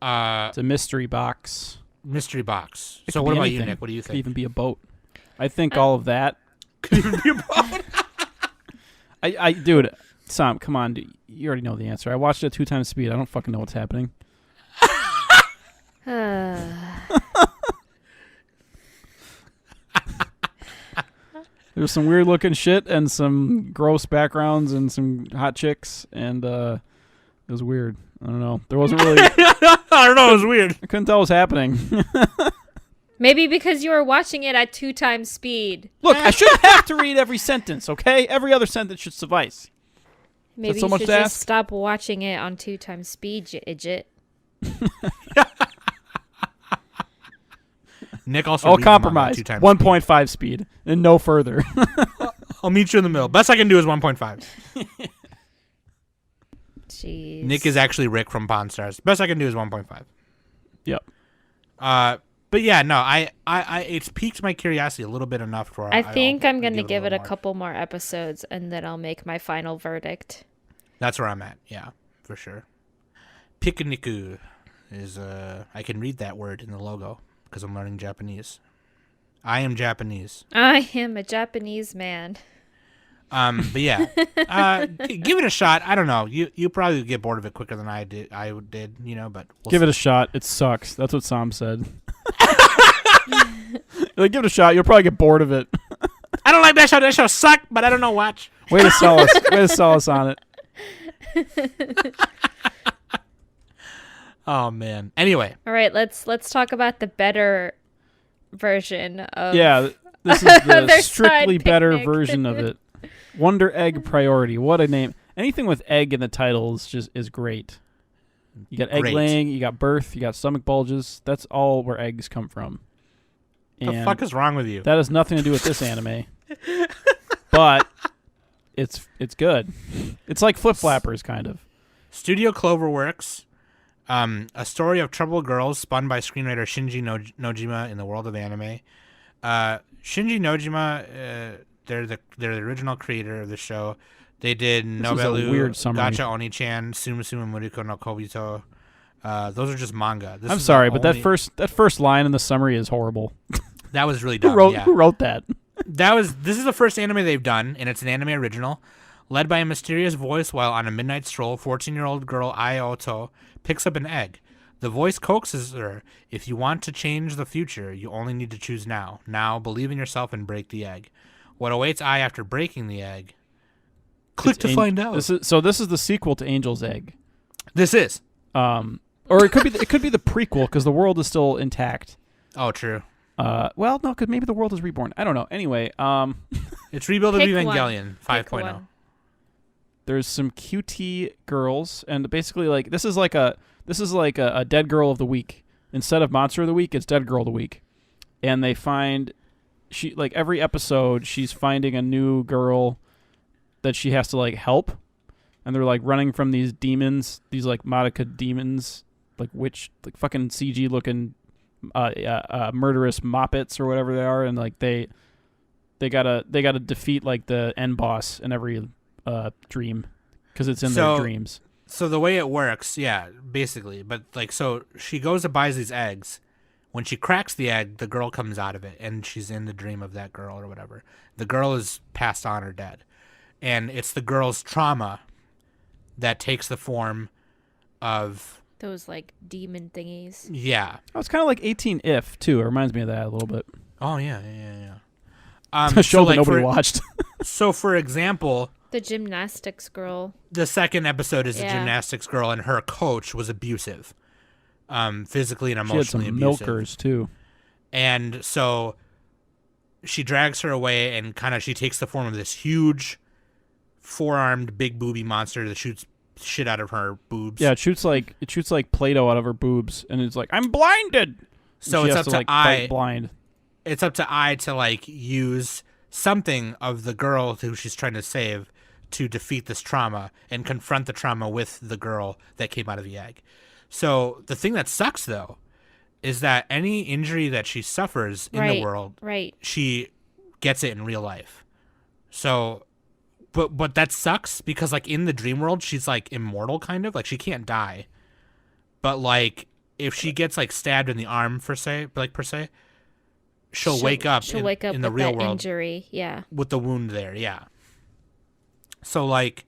It's a mystery box. Mystery box. It So could what be about anything. you, Nick? What do you It could think? even be a boat. I think all of that. Could even be a boat. Dude, Sam, come on. Dude, you already know the answer. I watched it at 2 times speed. I don't fucking know what's happening. There's some weird looking shit and some gross backgrounds and some hot chicks, and it was weird. I don't know. There wasn't really. I don't know. It was weird. I couldn't tell what was happening. Maybe because you were watching it at 2 times speed. Look, I shouldn't have to read every sentence, okay? Every other sentence should suffice. Maybe so you much should to just ask? stop watching it on 2 times speed, you idiot. Nick also. I'll reads them on compromise. 2 times 1.5 speed and no further. I'll meet you in the middle. Best I can do is 1.5. Jeez. Nick is actually Rick from Pawn Stars. Best I can do is 1.5. Yep. But yeah, no, I it's piqued my curiosity a little bit enough for. I think I'm going to give it a little more. couple more episodes, and then I'll make my final verdict. That's where I'm at. Yeah, for sure. Pikuniku is I can read that word in the logo because I'm learning Japanese. I am Japanese. I am a Japanese man. But yeah, give it a shot. I don't know. You probably get bored of it quicker than I did. You know, but Give it a shot. It sucks. That's what Sam said. Like, give it a shot. You'll probably get bored of it. I don't like that show. That show sucked, but I don't know. Watch. Way to sell us. Way to sell us on it. Oh man. Anyway, All right, let's talk about the better version of. Yeah, this is the Otherside strictly better Picnic. version of it. Wonder Egg Priority. What a name. Anything with egg in the title is great. You got egg Great. laying, you got birth, you got stomach bulges. That's all where eggs come from. the fuck is wrong with you? That has nothing to do with this anime. But it's good. It's like Flip Flappers, kind of. Studio Cloverworks, a story of troubled girls spun by screenwriter Shinji Nojima in the world of anime. Shinji Nojima, they're the original creator of the show. They did This is a Nobelu, weird summary. Gacha Oni-chan, Sumu Sumu Muriko no Kobito. Those are just manga. This I'm is sorry, the but only- that first line in the summary is horrible. That was really dumb. Who wrote that? This is the first anime they've done, and it's an anime original. Led by a mysterious voice while on a midnight stroll, 14-year-old girl Aoto picks up an egg. The voice coaxes her, if you want to change the future, you only need to choose now. Now, believe in yourself and break the egg. What awaits Ai after breaking the egg? Click to find out. This is the sequel to Angel's Egg. This is. Or it could be the prequel because the world is still intact. Oh, true. Well, no, because maybe the world is reborn. I don't know. Anyway, It's Rebuild of Pick Evangelion one. 5.0. There's some QT girls, and basically, like, this is like a dead girl of the week. Instead of monster of the week, it's dead girl of the week. And they find every episode, she's finding a new girl that she has to like help, and they're like running from these demons, these like Madoka demons, like fucking CG looking murderous moppets or whatever they are, and like they gotta defeat like the end boss in every dream because it's in their dreams. So the way it works, yeah, basically, but like, so she goes and buys these eggs. When she cracks the egg, the girl comes out of it, and she's in the dream of that girl or whatever. The girl is passed on or dead, and it's the girl's trauma that takes the form of those like demon thingies. Yeah. Oh, it's kind of like 18 If too. It reminds me of that a little bit. Oh yeah. A show that nobody watched. So, for example, the gymnastics girl. The second episode is the gymnastics girl, and her coach was abusive, physically and emotionally she had some abusive. milkers too, and so she drags her away, and she takes the form of this huge, four-armed, big booby monster that shoots shit out of her boobs. Yeah, it shoots like Play-Doh out of her boobs, and it's like, I'm blinded. So it's up to fight blind. It's up to Ai to like use something of the girl who she's trying to save to defeat this trauma and confront the trauma with the girl that came out of the egg. So the thing that sucks, though, is that any injury that she suffers in the world, she gets it in real life. So, but that sucks because, like, in the dream world, she's, like, immortal, kind of. Like, she can't die. But, like, if she gets, like, stabbed in the arm, per se, she'll wake up in the real world. Injury, yeah. With the wound there, yeah. So, like,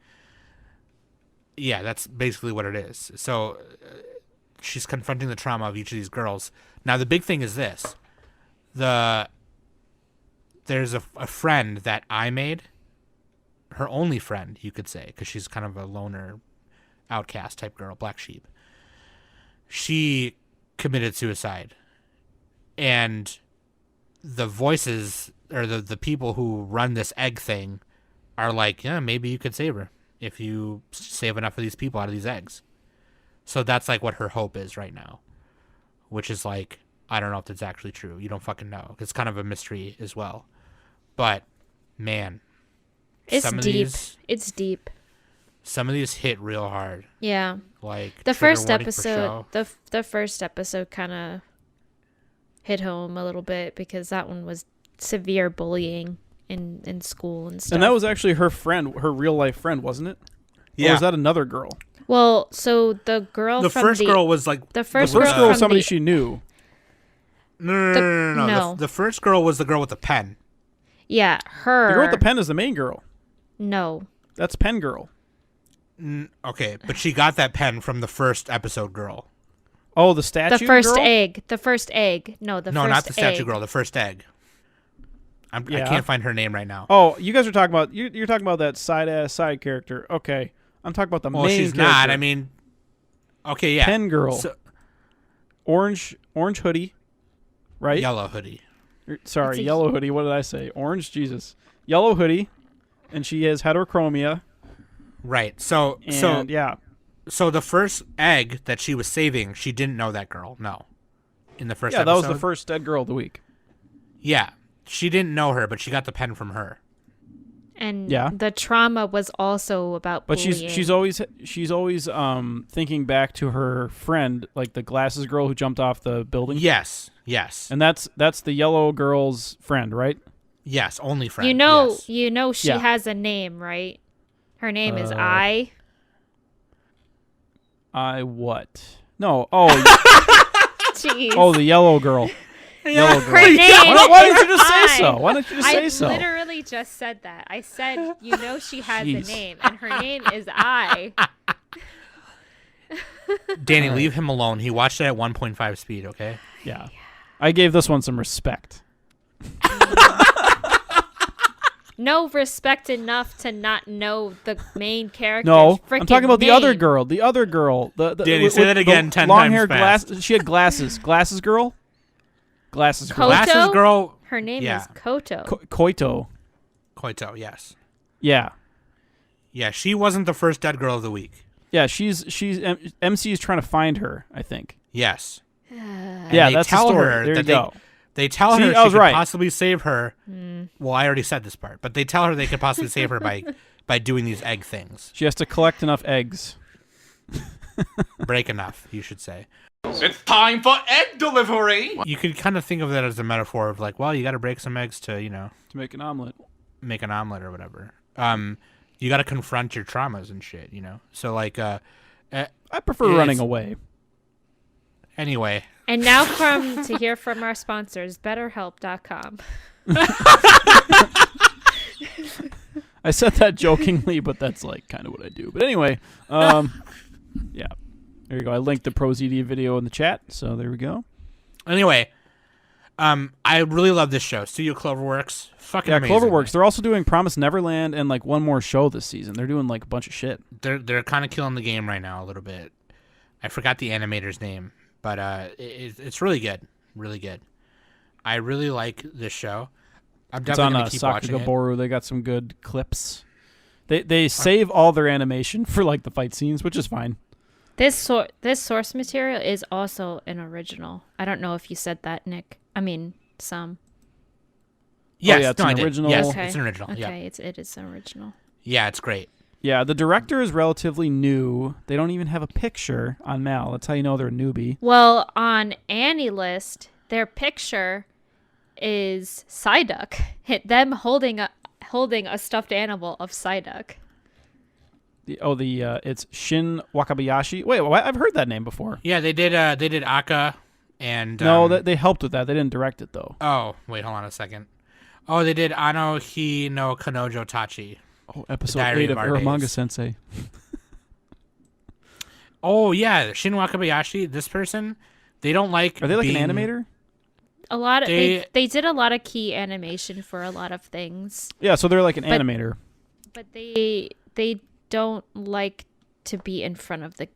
yeah, that's basically what it is. So, she's confronting the trauma of each of these girls. Now, the big thing is this. There's a friend that I made. Her only friend, you could say, because she's kind of a loner, outcast type girl, black sheep. She committed suicide. And the voices, or the people who run this egg thing, are like, yeah, maybe you could save her if you save enough of these people out of these eggs. So that's like what her hope is right now, which is like, I don't know if that's actually true. You don't fucking know. It's kind of a mystery as well. But man, it's deep. It's deep. Some of these hit real hard. Yeah. Like the first episode, the first episode kind of hit home a little bit because that one was severe bullying in school and stuff. And that was actually her friend, her real life friend, wasn't it? Yeah. Or was that another girl? Well, so the girl the from first girl was like the first girl was somebody she knew. No. The first girl was the girl with the pen. Yeah, her. The girl with the pen is the main girl. No. That's Pen Girl. Okay, but she got that pen from the first episode girl. Oh, the statue The first girl? egg. The first egg. No, the first egg. No, not the statue girl. The first egg. I can't find her name right now. Oh, you guys are talking about you're talking about that side character. Okay, I'm talking about the main. She's character. not. I mean, okay, yeah. Pen Girl. So, orange hoodie, right? Yellow hoodie. Sorry, yellow hoodie. What did I say? Orange. Jesus. Yellow hoodie, and she has heterochromia. Right. So yeah. So the first egg that she was saving, she didn't know that girl. No. In the first episode. Yeah, that was the first dead girl of the week. Yeah. She didn't know her, but she got the pen from her. And the trauma was also about bullying. But she's always thinking back to her friend, like the glasses girl who jumped off the building. Yes. And that's the yellow girl's friend, right? Yes, only friend. You know she has a name, right? Her name is I. I what? No. Oh. Jeez. Oh, the yellow girl. Yellow girl. Her name. Why didn't you just say I. so? Why didn't you just say I so? literally just said that. I said, she has Jeez. a name, and her name is I. Danny, leave him alone. He watched it at 1.5 speed, okay? Yeah. I gave this one some respect. No respect enough to not know the main character. No, I'm talking about the other girl. The other girl. Danny, say that again 10 long times hair fast. She had glasses. Glasses girl? Glasses girl. Koto? Glasses girl. Her name Yeah. is Koto. Koito. Koito, yes. Yeah. Yeah, she wasn't the first dead girl of the week. Yeah, MC is trying to find her, I think. Yes. Yeah, they that's the tell story. her There that you go. They tell See, her I she was could right. possibly save her. Well, I already said this part, but they tell her they could possibly save her by doing these egg things. She has to collect enough eggs. Break enough, you should say. It's time for egg delivery! You could kind of think of that as a metaphor of like, well, you got to break some eggs to, To make an omelet. make an omelet or whatever. You got to confront your traumas and shit, So like, I prefer running away. Anyway. And now to hear from our sponsors, BetterHelp.com. I said that jokingly, but that's like kind of what I do. But anyway, yeah. There you go. I linked the ProZD video in the chat, so there we go. Anyway, I really love this show. Studio Cloverworks, fucking amazing. Cloverworks. They're also doing Promised Neverland and like one more show this season. They're doing like a bunch of shit. They're kind of killing the game right now a little bit. I forgot the animator's name, but it's really good, really good. I really like this show. I'm definitely gonna keep watching it. Sakagoboru. They got some good clips. They save all their animation for like the fight scenes, which is fine. This source material is also an original. I don't know if you said that, Nick. I mean, some. Yes, yeah, it's no, an I did. original. Yes, Okay. it's an original. Okay, Yeah, it is an original. yeah, it's great. Yeah, the director is relatively new. They don't even have a picture on Mal. That's how you know they're a newbie. Well, on Annie List, their picture is Psyduck. Them holding a stuffed animal of Psyduck. It's Shin Wakabayashi. Wait, I've heard that name before. Yeah, they did Aka and No, they helped with that. They didn't direct it though. Oh, wait, hold on a second. Oh, they did Ano Hi no Kanojo Tachi. Oh, episode Diary 8 of of Our Uramanga Days. Sensei. Oh yeah, Shin Wakabayashi. This person, they don't like. Are they like being, an animator? A lot of They- they did a lot of key animation for a lot of things, Yeah, so they're like an animator. but they don't like to be in front of the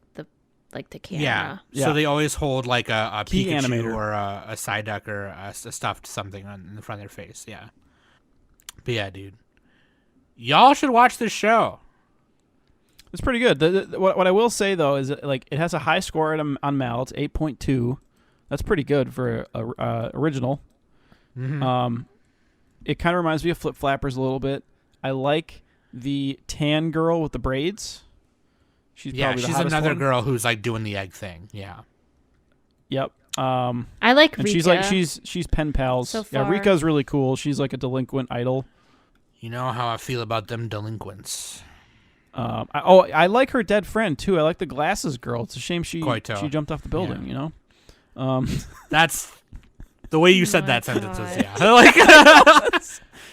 camera. Yeah. Yeah. So they always hold like a Key Pikachu animator. or a Psyduck or a stuffed something in the front of their face. Yeah. But yeah, dude, y'all should watch this show. It's pretty good. What I will say though is that, like it has a high score on Mal. It's 8.2. That's pretty good for a original. Mm-hmm. It kind of reminds me of Flip Flappers a little bit. I like the tan girl with the braids. She's probably the she's hottest another one. girl who's like doing the egg thing. Yeah. Yep. I like And Rika. she's pen pals. So Yeah, far. Rika's really cool. She's like a delinquent idol. You know how I feel about them delinquents. I like her dead friend too. I like the glasses girl. It's a shame she Koito. jumped off the building. Yeah. You know. That's the way you said my that sentence. God. Yeah. Like.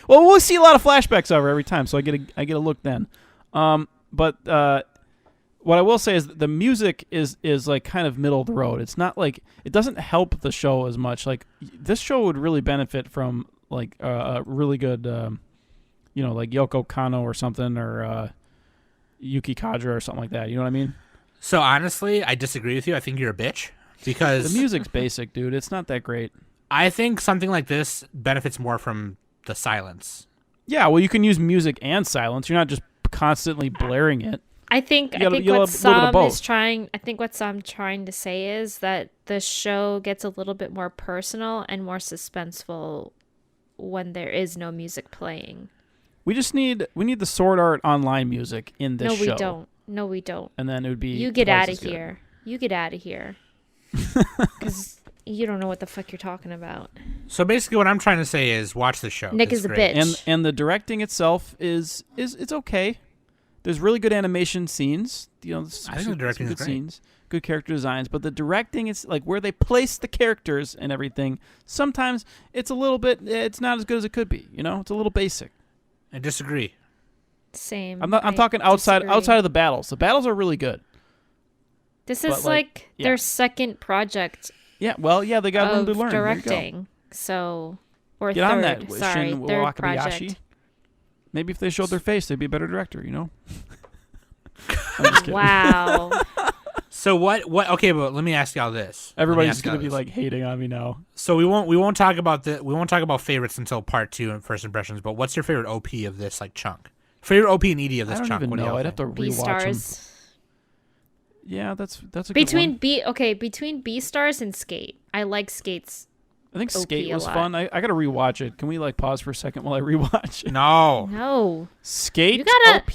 Well, we'll see a lot of flashbacks of her every time, so I get a look then. But what I will say is that the music is like kind of middle of the road. It's not like it doesn't help the show as much. Like this show would really benefit from like a really good, like Yoko Kanno or something or Yuki Kadra or something like that. You know what I mean? So honestly, I disagree with you. I think you're a bitch because The music's basic, dude. It's not that great. I think something like this benefits more from the silence. Yeah, well, you can use music and silence. You're not just constantly blaring it. I think You gotta- what you gotta have a little bit of Sam both. is trying. I think what Sam trying to say is that the show gets a little bit more personal and more suspenseful when there is no music playing. We need the Sword Art Online music in this No, show. we don't. No, we don't. And then it would be You get twice out as of good. here. You get out of here. Because you don't know what the fuck you're talking about. So basically, what I'm trying to say is watch the show. Nick It's is a great. bitch. And the directing itself is it's okay. There's really good animation scenes. I think the directing is good great. scenes, good character designs, but the directing is like where they place the characters and everything. Sometimes it's a little bit. It's not as good as it could be. It's a little basic. I disagree. Same. I'm talking outside disagree. of the battles. The battles are really good. This but, is like, their second project Yeah, well, yeah, they got room of to learn. There you go. directing. So, or Get third. on that, Sorry, Shin third Wakabayashi. project. Maybe if they showed their face, they'd be a better director. I'm just kidding. Wow. So what? Okay, but let me ask y'all this. Everybody's gonna be like hating on me now. So we won't talk about favorites until part 2 and first impressions. But what's your favorite OP of this chunk? Favorite OP and ED of this I don't chunk? even What do know. y'all I'd have think? to rewatch them. Beastars. Yeah, that's a Between good one. between Beastars and Sk8. I like Sk8's. I think OP Sk8 a was lot. fun. I gotta rewatch it. Can we pause for a second while I rewatch it? No. No. Sk8 You gotta OP.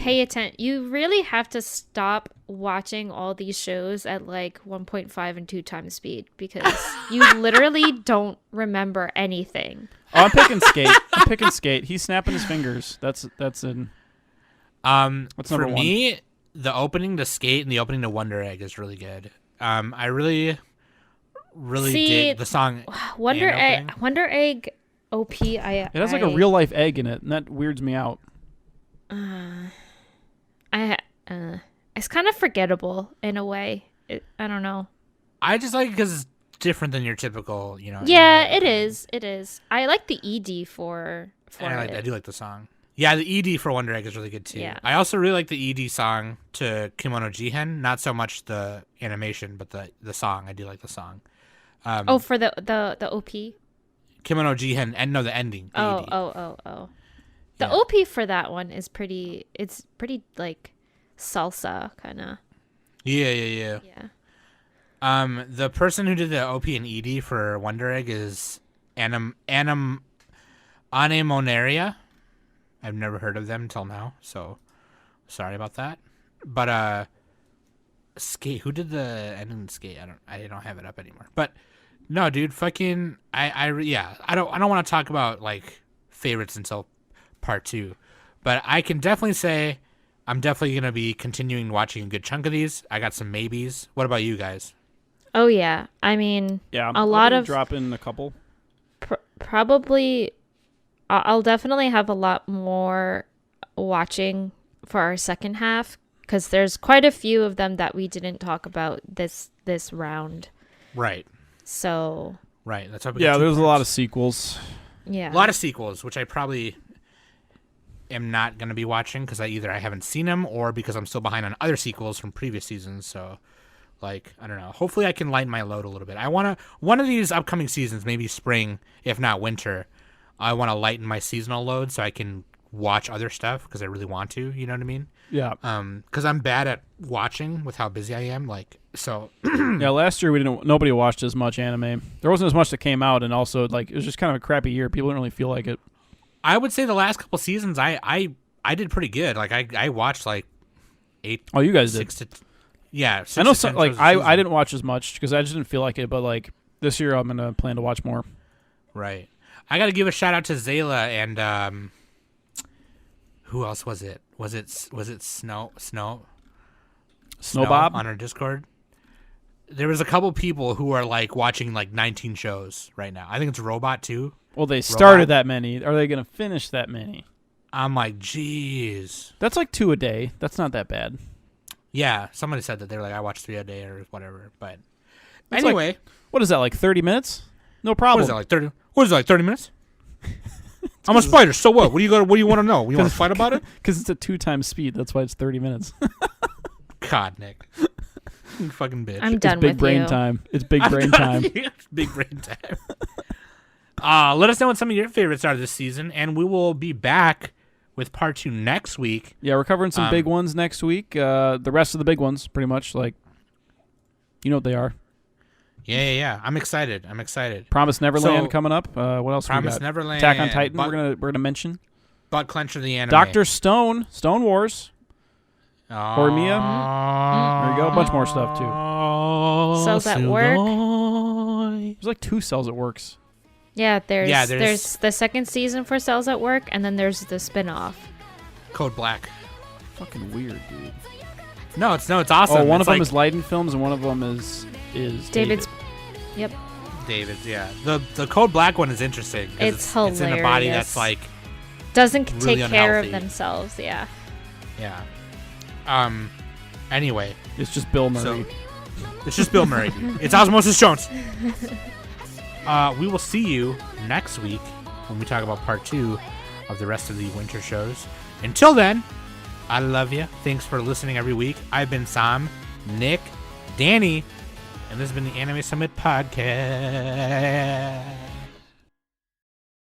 Pay attention. You really have to stop watching all these shows at 1.5 and 2 times speed because you literally don't remember anything. Oh, I'm picking Sk8. He's snapping his fingers. That's in. What's For number one? me, the opening to Sk8 and the opening to Wonder Egg is really good. I really See, dig the song. Wonder and Egg, Wonder Egg OP. It has a real life egg in it, and that weirds me out. It's kind of forgettable in a way. I don't know. I just like it because it's different than your typical, Yeah, it is. It is. I like the ED for And it. I do like the song. Yeah, the ED for Wonder Egg is really good too. Yeah. I also really like the ED song to Kemono Jihen. Not so much the animation, but the song. I do like the song. For the OP. Kemono Jihen, and no, the ending. The ED. Oh. The Yeah. OP for that one is pretty. It's pretty salsa kind of. Yeah. Yeah. The person who did the OP and ED for Wonder Egg is Anemonaria. I've never heard of them until now, so sorry about that. But Sk8, who did the ending Sk8? I don't have it up anymore. But no, dude, fucking I don't want to talk about favorites until part 2. But I can definitely say I'm definitely gonna be continuing watching a good chunk of these. I got some maybes. What about you guys? Oh yeah. I mean, Yeah, a lot of drop in a couple. probably. I'll definitely have a lot more watching for our second half because there's quite a few of them that we didn't talk about this round. Right. So Right. That's what Yeah, there's a lot of sequels. yeah. a lot of sequels, which I probably am not going to be watching because I haven't seen them or because I'm still behind on other sequels from previous seasons. So, I don't know. Hopefully, I can lighten my load a little bit. I want to one of these upcoming seasons, maybe spring, if not winter. I want to lighten my seasonal load so I can watch other stuff because I really want to. You know what I mean? Yeah. Because I'm bad at watching with how busy I am. So. Yeah, last year nobody watched as much anime. There wasn't as much that came out, and also it was just kind of a crappy year. People didn't really feel like it. I would say the last couple seasons, I did pretty good. I watched 8. Oh, you guys did. 6 to. Yeah, 6 I know to 10 some, shows a I season. didn't watch as much because I just didn't feel like it. But this year I'm gonna plan to watch more. Right. I got to give a shout out to Zayla and who else was it? Was it Snow Snowbob? on our Discord? There was a couple people who are watching 19 shows right now. I think it's Robot too. Well, they started Robot. that many. Are they gonna finish that many? I'm like, jeez. That's 2 a day. That's not that bad. Yeah, somebody said that they were I watch 3 a day or whatever. But That's anyway, What is that, 30 minutes? No what problem. is that 30? What is it 30 minutes? I'm a spider. So what? What do you want to know? You want to fight about it? Because it's at 2 times speed. That's why it's 30 minutes. God, Nick. You fucking bitch. I'm done It's big with brain you. time. It's big brain time. Big brain time. Let us know what some of your favorites are this season, and we will be back with part 2 next week. Yeah, we're covering some big ones next week. The rest of the big ones, pretty much, you know what they are. Yeah. I'm excited. Promise Neverland So, coming up. What else Promise we got? Neverland. Attack on Titan. Butt, We're gonna mention. Butt Clencher the anime. Dr. Stone. Stone Wars. Horimiya. There you go. A bunch more stuff too. Cells at Work. There's 2 cells at works. Yeah, there's- there's the second season for Cells at Work, and then there's the spin-off. Code Black. Fucking weird, dude. No, it's awesome. Oh, one It's of them like is Leiden Films, and one of them is David's. Yep. David's. Yeah, the Code Black one is interesting. 'Cause It's It's in a body that's hilarious. like Doesn't really take care of unhealthy. themselves. Yeah. yeah. Anyway, It's just Bill Murray. it's just Bill Murray. It's Osmosis Jones. We will see you next week when we talk about part 2 of the rest of the winter shows. Until then, I love you. Thanks for listening every week. I've been Sam, Nick, Danny, and this has been the Anime Summit Podcast.